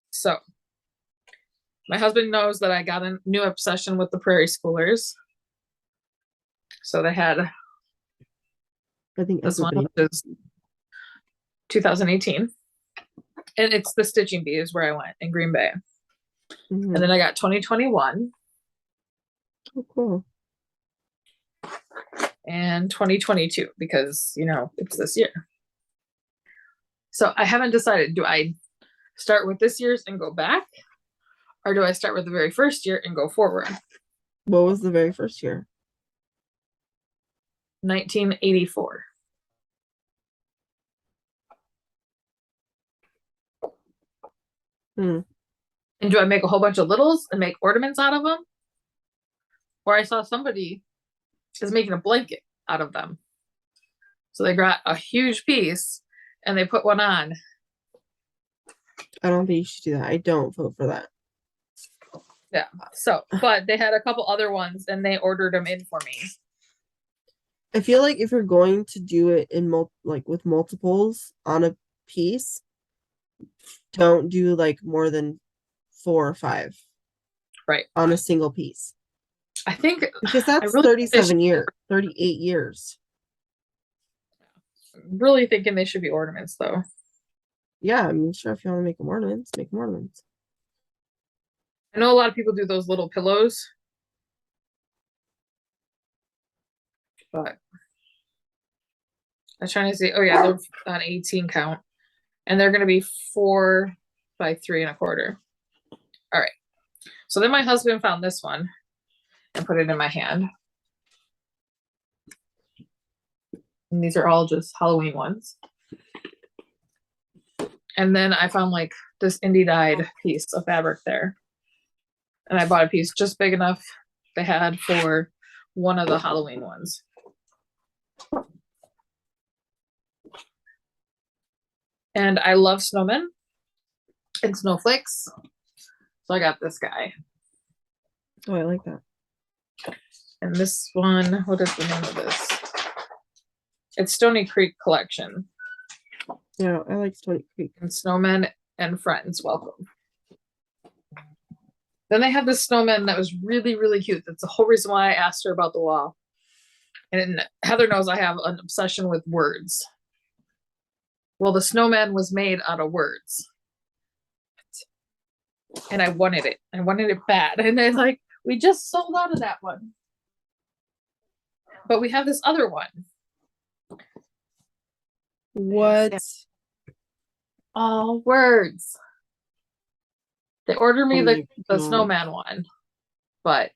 S2: So my husband knows that I got a new obsession with the Prairie Schoolers. So they had
S1: I think
S2: this one,
S1: everybody.
S2: which is 2018. And it's the Stitching Bee is where I went in Green Bay.
S1: Mm-hmm.
S2: And then I got 2021.
S1: Oh, cool.
S2: And 2022 because, you know, it's this year. So I haven't decided, do I start with this year's and go back? Or do I start with the very first year and go forward?
S1: What was the very first year?
S2: 1984.
S1: Hmm.
S2: And do I make a whole bunch of littles and make ornaments out of them? Or I saw somebody is making a blanket out of them. So they got a huge piece and they put one on.
S1: I don't think you should do that. I don't vote for that.
S2: Yeah. So, but they had a couple other ones and they ordered them in for me.
S1: I feel like if you're going to do it in like with multiples on a piece, don't do like more than 4 or 5.
S2: Right.
S1: On a single piece.
S2: I think
S1: because that's
S2: really
S1: 37 years, 38 years.
S2: Really thinking they should be ornaments though.
S1: Yeah, I mean, sure, if you want to make them ornaments, make them ornaments.
S2: I know a lot of people do those little pillows. But I was trying to see, oh yeah, they're on 18 count. And they're gonna be 4 by 3 1/4. All right. So then my husband found this one and put it in my hand. And these are all just Halloween ones. And then I found like this indie dyed piece of fabric there. And I bought a piece just big enough they had for one of the Halloween ones. And I love snowmen and snowflakes. So I got this guy.
S1: Oh, I like that.
S2: And this one, what is the name of this? It's Stony Creek Collection.
S1: Yeah, I like Stony Creek.
S2: And snowmen and friends, welcome. Then they have this snowman that was really, really cute. That's the whole reason why I asked her about the wall. And Heather knows I have an obsession with words. Well, the snowman was made out of words. And I wanted it. I wanted it bad. And they're like, we just sold out of that one. But we have this other one.
S1: What?
S2: All words. They ordered me the
S1: God.
S2: snowman one. But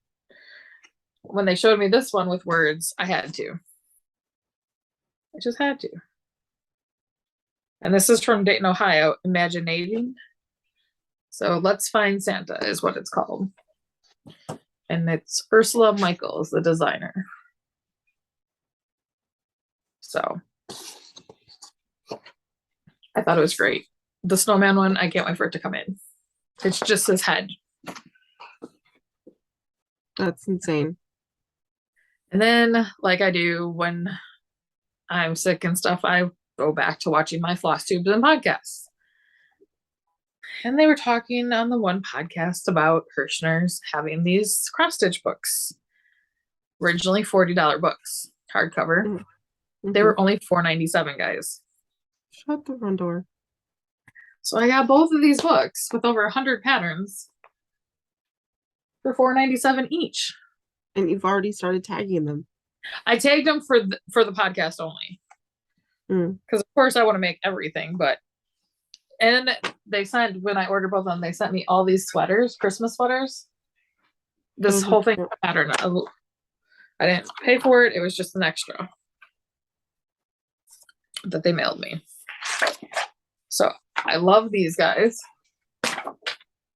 S2: when they showed me this one with words, I had to. I just had to. And this is from Dayton, Ohio, Imaginating. So Let's Find Santa is what it's called. And it's Ursula Michaels, the designer. So I thought it was great. The snowman one, I can't wait for it to come in. It's just his head.
S1: That's insane.
S2: And then, like I do when I'm sick and stuff, I go back to watching my floss tubes and podcasts. And they were talking on the one podcast about Hirschner's having these cross stitch books. Originally $40 books, hardcover.
S1: Mm-hmm.
S2: They were only $4.97, guys.
S1: Shut the front door.
S2: So I got both of these books with over 100 patterns for $4.97 each.
S1: And you've already started tagging them.
S2: I tagged them for the podcast only. Because of course I want to make everything, but and they sent, when I ordered both of them, they sent me all these sweaters, Christmas sweaters. This whole thing pattern. I didn't pay for it. It was just an extra that they mailed me. So I love these guys.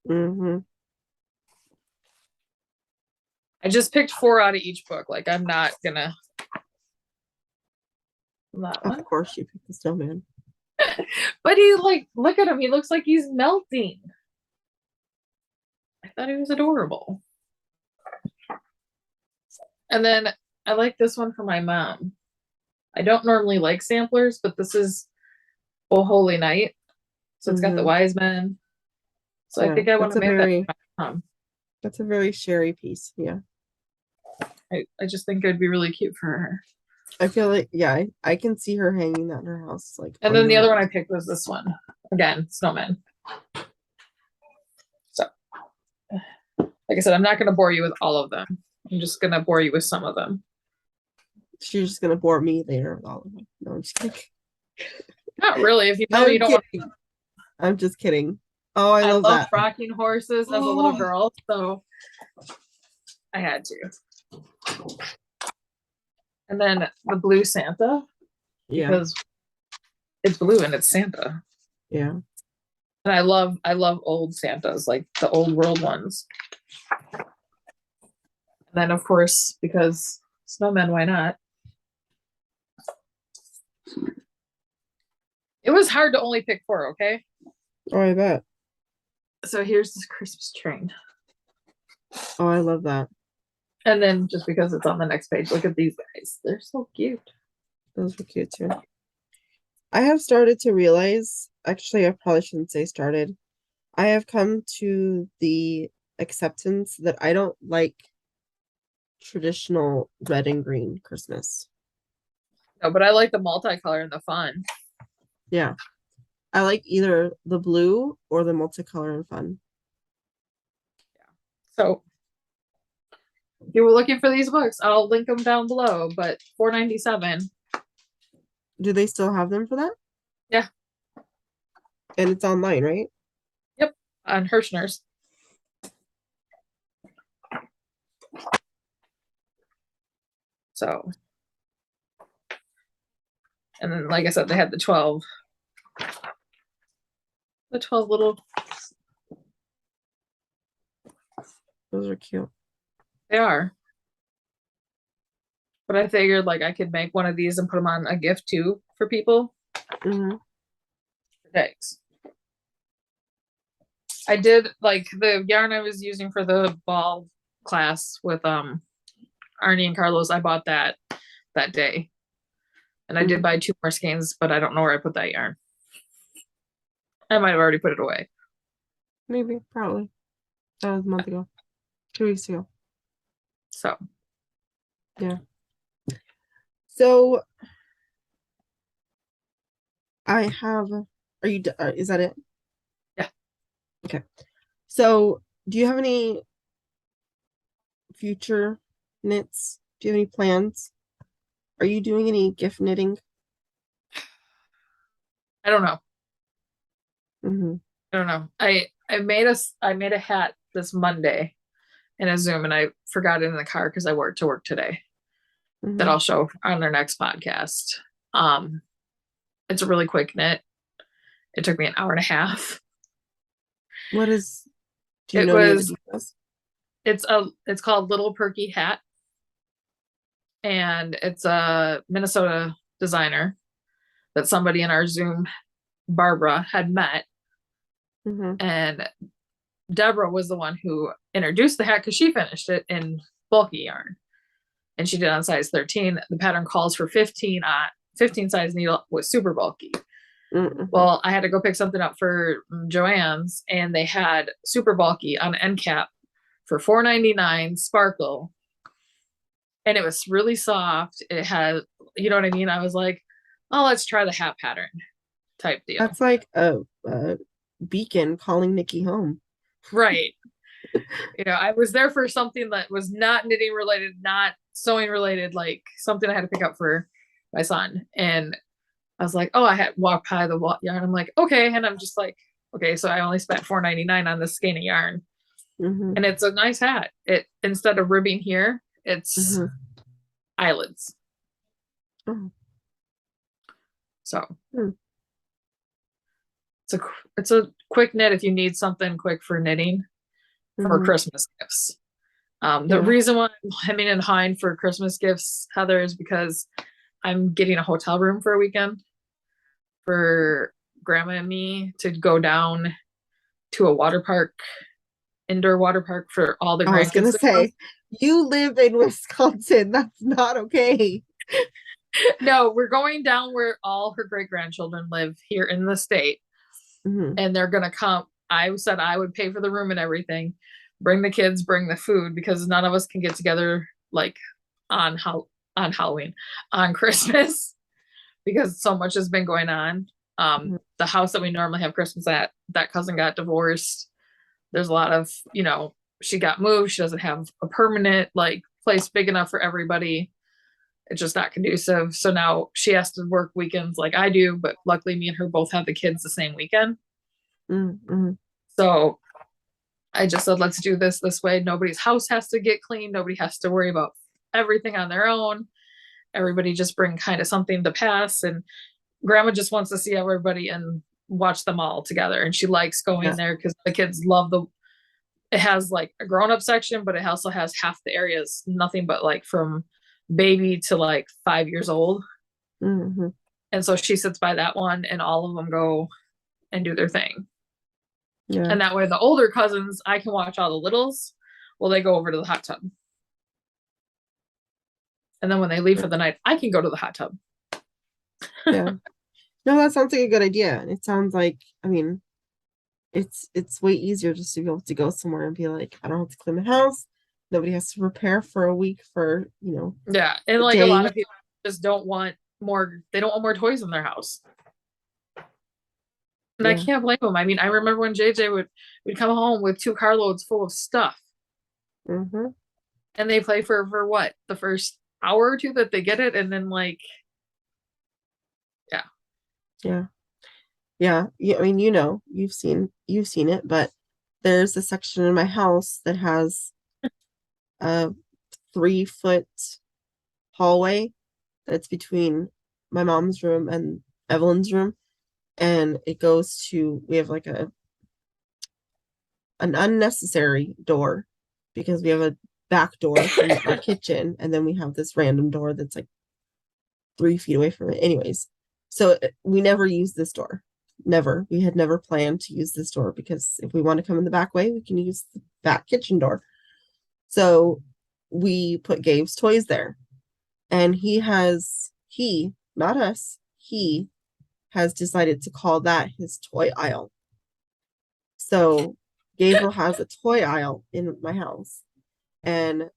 S1: Mm-hmm.
S2: I just picked 4 out of each book. Like I'm not gonna.
S1: Of course you picked the snowman.
S2: But he like, look at him. He looks like he's melting. I thought he was adorable. And then I like this one for my mom. I don't normally like samplers, but this is Oh Holy Night. So it's got the wise men. So I
S1: Yeah,
S2: think I want
S1: that's
S2: to
S1: a
S2: make that
S1: very
S2: for my mom.
S1: that's a very sherry piece. Yeah.
S2: I just think it'd be really cute for her.
S1: I feel like, yeah, I can see her hanging that in her house, like
S2: And
S1: on
S2: then
S1: the
S2: the other one
S1: wall.
S2: I picked was this one. Again, snowman. So, like I said, I'm not going to bore you with all of them. I'm just going to bore you with some of them.
S1: She's just gonna bore me later with all of them. No, I'm just kidding.
S2: Not really. If you tell me
S1: I'm
S2: you don't want
S1: kidding. I'm just kidding. Oh, I
S2: I
S1: love
S2: love
S1: that.
S2: rocking horses as a little girl, so I had to. And then the blue Santa,
S1: Yeah.
S2: because it's blue and it's Santa.
S1: Yeah.
S2: And I love old Santas, like the old world ones. And then of course, because snowmen, why not? It was hard to only pick 4, okay?
S1: Oh, I bet.
S2: So here's this Christmas train.
S1: Oh, I love that.
S2: And then just because it's on the next page, look at these guys. They're so cute.
S1: Those were cute too. I have started to realize, actually, I probably shouldn't say started. I have come to the acceptance that I don't like traditional red and green Christmas.
S2: No, but I like the multicolor and the fun.
S1: Yeah. I like either the blue or the multicolor and fun.
S2: So if you were looking for these books, I'll link them down below, but $4.97.
S1: Do they still have them for that?
S2: Yeah.
S1: And it's online, right?
S2: Yep. On Hirschner's. So, and then like I said, they had the 12 little,
S1: Those are cute.
S2: they are. But I figured like I could make one of these and put them on a gift too for people.
S1: Mm-hmm.
S2: Thanks. I did like the yarn I was using for the ball class with Arnie and Carlos. I bought that day. And I did buy 2 more skeins, but I don't know where I put that yarn. I might have already put it away.
S1: Maybe, probably. That was a month ago. 2 weeks ago.
S2: So,
S1: yeah. So I have, are you, is that it?
S2: Yeah.
S1: Okay. So do you have any future knits? Do you have any plans? Are you doing any gift knitting?
S2: I don't know.
S1: Mm-hmm.
S2: I don't know. I made a hat this Monday in a Zoom and I forgot it in the car because I wore it to work today.
S1: Mm-hmm.
S2: That I'll show on our next podcast. It's a really quick knit. It took me an hour and a half.
S1: What is, do you
S2: It
S1: know any of the
S2: was
S1: details?
S2: it's called Little Perky Hat. And it's a Minnesota designer that somebody in our Zoom, Barbara, had met.
S1: Mm-hmm.
S2: And Deborah was the one who introduced the hat because she finished it in bulky yarn. And she did on size 13. The pattern calls for 15 size needle with super bulky.
S1: Mm-hmm.
S2: Well, I had to go pick something up for Joann's, and they had super bulky on end cap for $4.99 sparkle. And it was really soft. It had, you know what I mean? I was like, oh, let's try the hat pattern type deal.
S1: That's like a beacon calling Nicci home.
S2: Right. You know, I was there for something that was not knitting related, not sewing related, like something I had to pick up for my son. And I was like, oh, I had walked by the yarn. I'm like, okay. And I'm just like, okay, so I only spent $4.99 on this skein of yarn.
S1: Mm-hmm.
S2: And it's a nice hat. It, instead of ribbing here, it's eyelids.
S1: Oh.
S2: So it's a quick knit if you need something quick for knitting for Christmas gifts. The reason why I'm hemming and hawing for Christmas gifts, Heather, is because I'm getting a hotel room for a weekend. for grandma and me to go down to a water park, indoor water park for all the
S1: I was gonna
S2: grandkids to go.
S1: say, you live in Wisconsin. That's not okay.
S2: No, we're going down where all her great grandchildren live here in the state,
S1: Mhm.
S2: and they're gonna come. I said I would pay for the room and everything, bring the kids, bring the food, because none of us can get together like on on Halloween, on Christmas, because so much has been going on.
S1: Mhm.
S2: The house that we normally have Christmas at, that cousin got divorced. There's a lot of, she got moved. She doesn't have a permanent like place big enough for everybody. It's just not conducive. So now she has to work weekends like I do, but luckily me and her both have the kids the same weekend.
S1: Mhm.
S2: So I just said, let's do this way. Nobody's house has to get clean. Nobody has to worry about everything on their own. Everybody just bring kind of something to pass. And grandma just wants to see everybody and watch them all together. And she likes going
S1: Yeah.
S2: there because the kids love it has like a grown up section, but it also has half the areas, nothing but like from baby to like 5 years old.
S1: Mhm.
S2: And so she sits by that one and all of them go and do their thing.
S1: Yeah.
S2: And that way, the older cousins, I can watch all the littles while they go over to the hot tub. And then when they leave for the night, I can go to the hot tub.
S1: Yeah. No, that sounds like a good idea. It sounds like, I mean, it's way easier just to be able to go somewhere and be like, I don't have to clean the house. Nobody has to prepare for a week for,
S2: Yeah. And
S1: a
S2: like a lot
S1: day.
S2: of people just don't want more, they don't want more toys in their house. And I
S1: Yeah.
S2: can't blame them. I mean, I remember when JJ would come home with 2 carloads full of stuff
S1: Hmm.
S2: and they play for what? The first hour or two that they get it. And then like, yeah.
S1: Yeah. Yeah. Yeah. I mean, you've seen it, but there's a section in my house that has a 3 foot hallway that's between my mom's room and Evelyn's room. And it goes to, we have like an unnecessary door because we have a back door from our kitchen, and then we have this random door that's like 3 feet away from it. Anyways, so we never use this door. Never. We had never planned to use this door because if we want to come in the back way, we can use the back kitchen door. So we put Gabe's toys there. And not us, he has decided to call that his toy aisle. So Gabriel has a toy aisle in my house. And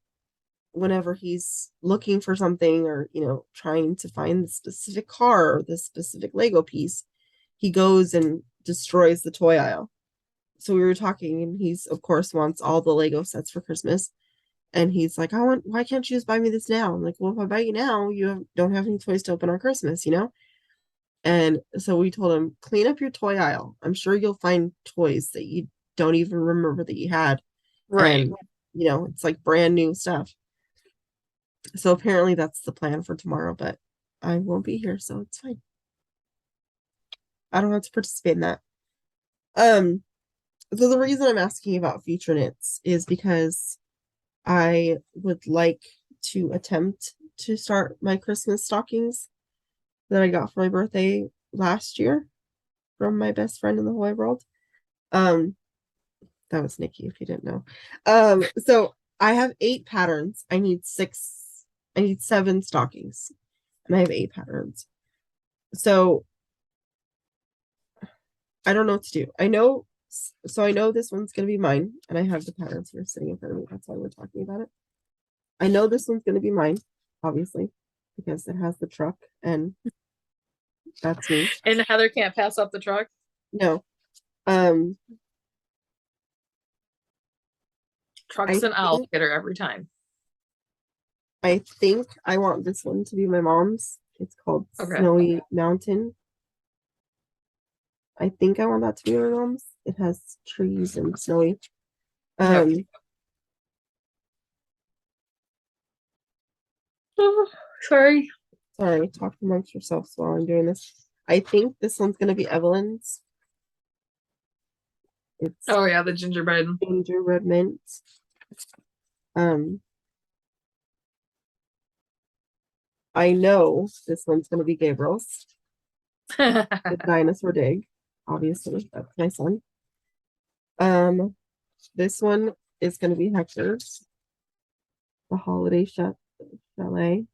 S1: whenever he's looking for something or, trying to find the specific car or the specific Lego piece, he goes and destroys the toy aisle. So we were talking, and he's, of course, wants all the Lego sets for Christmas. And he's like, why can't you just buy me this now? I'm like, well, if I buy you now, don't have any toys to open on Christmas. And so we told him, clean up your toy aisle. I'm sure you'll find toys that you don't even remember that you had.
S2: Right.
S1: And, it's like brand new stuff. So apparently that's the plan for tomorrow, but I won't be here, so it's fine. I don't have to participate in that. Um, so the reason I'm asking about future knits is because I would like to attempt to start my Christmas stockings that I got for my birthday last year from my best friend in the whole wide world. Um, that was Nicci, if you didn't know. So I have 8 patterns. I need 7 stockings, and I have 8 patterns. So I don't know what to do. I know this one's gonna be mine, and I have the patterns here sitting in front of me. That's why we're talking about it. I know this one's gonna be mine, obviously, because it has the truck, and that's me.
S2: And Heather can't pass up the truck.
S1: No. Um,
S2: Trucks
S1: I
S2: and owls
S1: think
S2: get her every time.
S1: I think I want this one to be my mom's. It's called
S2: Okay.
S1: Snowy Mountain. I think I want that to be my mom's. It has trees and snowy.
S2: Yep.
S1: Um,
S2: Oh, sorry.
S1: sorry, talk amongst yourselves while I'm doing this. I think this one's gonna be Evelyn's. It's
S2: Oh yeah, the gingerbread.
S1: gingerbread mint. Um, I know this one's gonna be Gabriel's. The dinosaur dig, obviously. That's my son. This one is going to be Hector's, the holiday chalet.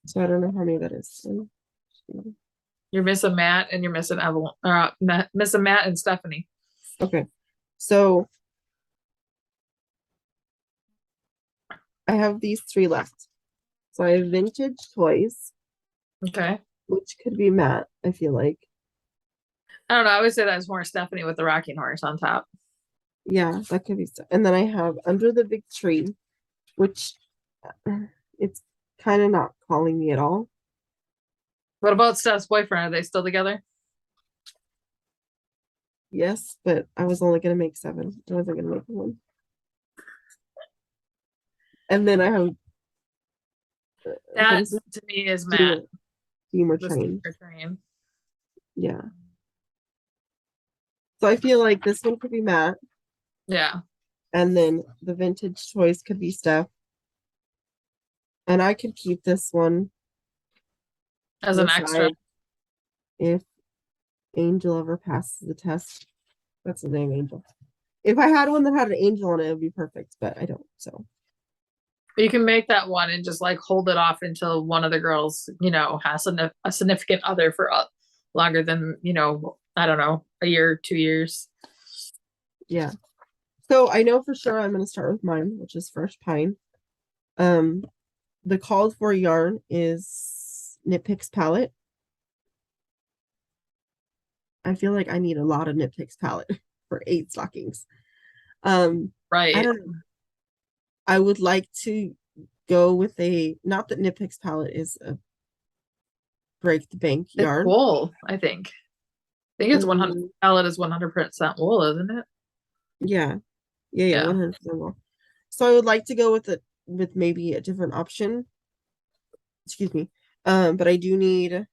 S1: So I don't know how many that is.
S2: You're missing Matt and you're missing Evelyn. Missing Matt and Stephanie.
S1: Okay, so I have these three left. So I have vintage toys,
S2: Okay.
S1: which could be Matt, I feel like.
S2: I don't know. I would say that's more Stephanie with the rocking horse on top.
S1: Yeah, that could be stuff. And then I have Under the Big Tree, which it's kind of not calling me at all.
S2: What about Steph's boyfriend? Are they still together?
S1: Yes, but I was only going to make 7. I wasn't going to make 1. And then I have
S2: That to me is Matt.
S1: Steamer Train. Yeah. So I feel like this one could be Matt.
S2: Yeah.
S1: And then the vintage toys could be Steph. And I could keep this one
S2: as an extra.
S1: If Angel ever passes the test. That's the name, Angel. If I had one that had an angel on it, it would be perfect, but I don't, so.
S2: You can make that one and just like hold it off until one of the girls, has a significant other for longer than, I don't know, a year, 2 years.
S1: Yeah. So I know for sure I'm going to start with mine, which is Fresh Pine. The called for yarn is Knit Picks palette. I feel like I need a lot of Knit Picks palette for 8 stockings.
S2: Right.
S1: I don't know. I would like to go with not that Knit Picks palette is a break the bank yarn.
S2: It's wool, I think. I think it's 100 palette is 100% wool, isn't it?
S1: Yeah. 100% wool. So I would like to go with maybe a different option. Excuse me. But I do need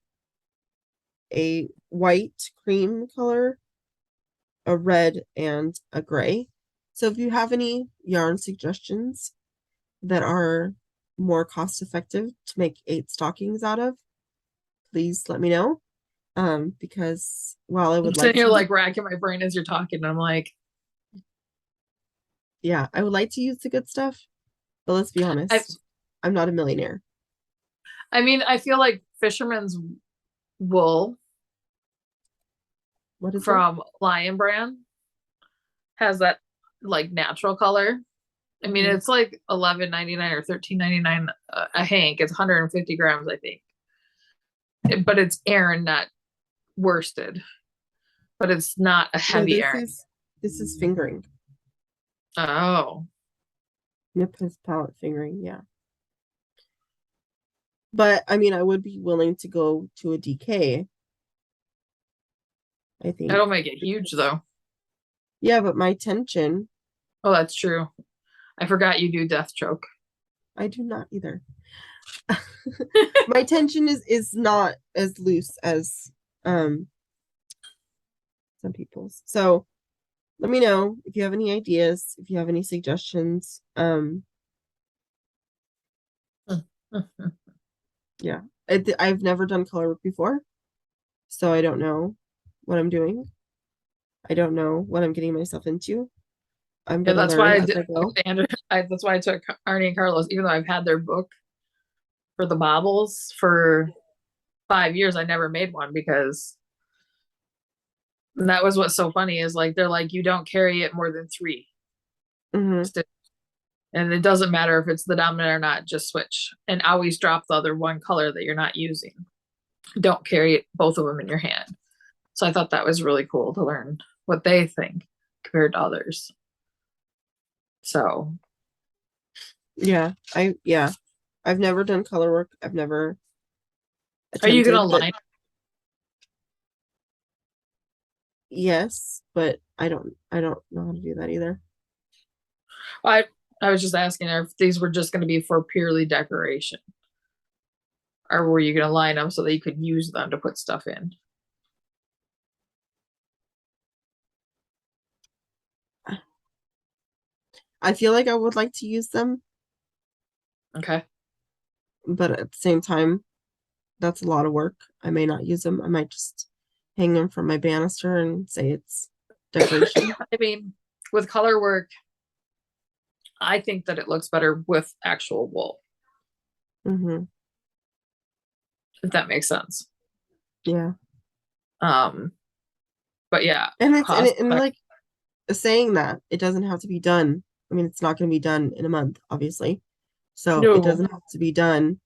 S1: a white cream color, a red, and a gray. So if you have any yarn suggestions that are more cost effective to make 8 stockings out of, please let me know. Because while I would like
S2: you're like racking my brain as you're talking, and I'm like,
S1: yeah, I would like to use the good stuff, but let's be honest, I'm not a millionaire.
S2: I mean, I feel like Fisherman's Wool from Lion Brand has that like natural color. I mean, it's like $11.99 or $13.99 a hank. It's 150 grams, I think. But it's Aran, not worsted. But it's not a heavy Aran.
S1: This is fingering.
S2: Oh.
S1: Knit Picks palette fingering, yeah. But I mean, I would be willing to go to a DK. I think
S2: that'll make it huge though.
S1: Yeah, but my tension.
S2: Oh, that's true. I forgot you do Death Choke.
S1: I do not either. My tension is not as loose as some people's. So let me know if you have any ideas, if you have any suggestions. Yeah, I've never done color work before, so I don't know what I'm doing. I don't know what I'm getting myself into. I'm gonna
S2: that's
S1: learn
S2: why
S1: as I go.
S2: That's why I took Arnie and Carlos, even though I've had their book for the baubles for 5 years. I never made one because that was what's so funny is like they're like, you don't carry it more than 3. And it doesn't matter if it's the dominant or not, just switch and always drop the other one color that you're not using. Don't carry both of them in your hand. So I thought that was really cool to learn what they think compared to others. So
S1: I've never done color work. I've never
S2: attempted. Are you gonna line?
S1: Yes, but I don't know how to do that either.
S2: I was just asking if these were just going to be for purely decoration, or were you going to line them so that you could use them to put stuff in?
S1: I feel like I would like to use them.
S2: Okay.
S1: But at the same time, that's a lot of work. I may not use them. I might just hang them from my banister and say it's decoration.
S2: I mean, with color work, I think that it looks better with actual wool,
S1: Mm-hmm.
S2: if that makes sense.
S1: Yeah.
S2: But yeah,
S1: And
S2: cost
S1: and like saying that it doesn't have to be done. I mean, it's not going to be done in a month, obviously. So it
S2: no.
S1: doesn't have to be done.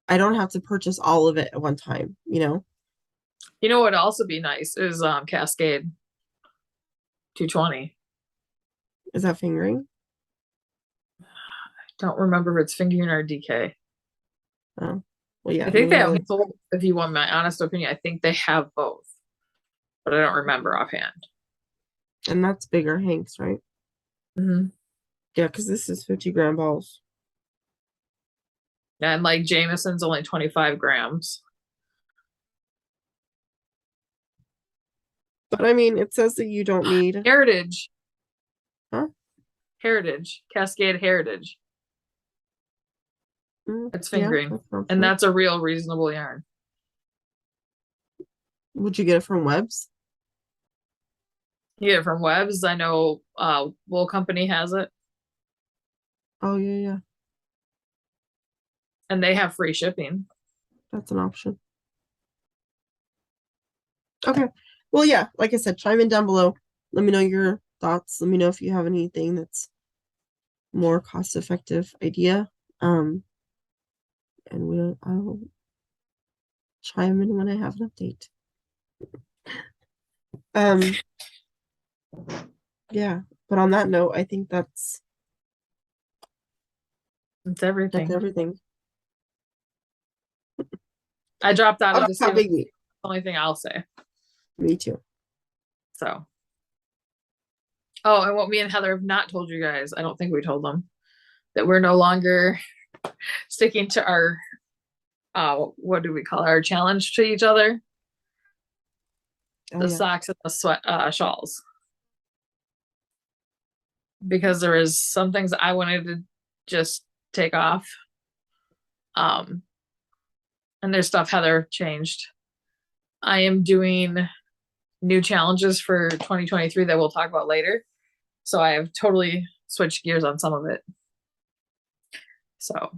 S1: I don't have to purchase all of it at one time, you know?
S2: You know what would also be nice is Cascade 220.
S1: Is that fingering?
S2: Don't remember if it's fingering or DK.
S1: Oh, well, yeah.
S2: I
S1: I
S2: think
S1: mean,
S2: they have both. If you want my honest opinion, I think they have both, but I don't remember offhand.
S1: and that's bigger Hanks, right?
S2: Mm-hmm.
S1: Yeah, because this is 50-gram balls.
S2: And like Jameson's only 25 grams.
S1: But I mean, it says that you don't need,
S2: Heritage.
S1: huh?
S2: Heritage. Cascade Heritage. It's
S1: Yeah,
S2: fingering.
S1: that sounds
S2: And
S1: right.
S2: that's a real reasonable yarn.
S1: Would you get it from Webs?
S2: You get it from Webs. I know Wool Company has it.
S1: Oh, yeah, yeah.
S2: And they have free shipping.
S1: That's an option. Okay. Well, yeah, like I said, chime in down below. Let me know your thoughts. Let me know if you have anything that's more cost-effective idea. And I'll chime in when I have an update. Um, yeah, but on that note, I think
S2: It's
S1: that's
S2: everything.
S1: everything.
S2: I dropped out
S1: Oh,
S2: of
S1: that's
S2: this.
S1: how
S2: The
S1: big we.
S2: only thing I'll say.
S1: Me too.
S2: So. Oh, and what me and Heather have not told you guys, I don't think we told them, that we're no longer sticking to our what do we call it? Our challenge to each other.
S1: Oh
S2: The
S1: yeah.
S2: socks and the sweat shawls. Because there is some things I wanted to just take off. And there's stuff Heather changed. I am doing new challenges for 2023 that we'll talk about later. So I have totally switched gears on some of it. So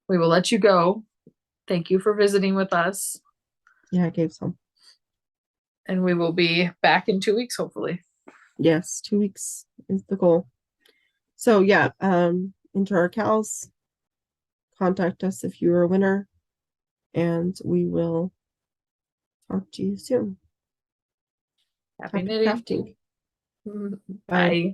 S2: we will let you go. Thank you for visiting with us.
S1: Yeah, I gave some.
S2: And we will be back in 2 weeks, hopefully.
S1: Yes, 2 weeks is the goal. So yeah, enter our KALs. Contact us if you're a winner, and we will talk to you soon.
S2: Happy
S1: Happy
S2: knitting.
S1: crafting.
S2: Bye.
S1: Bye.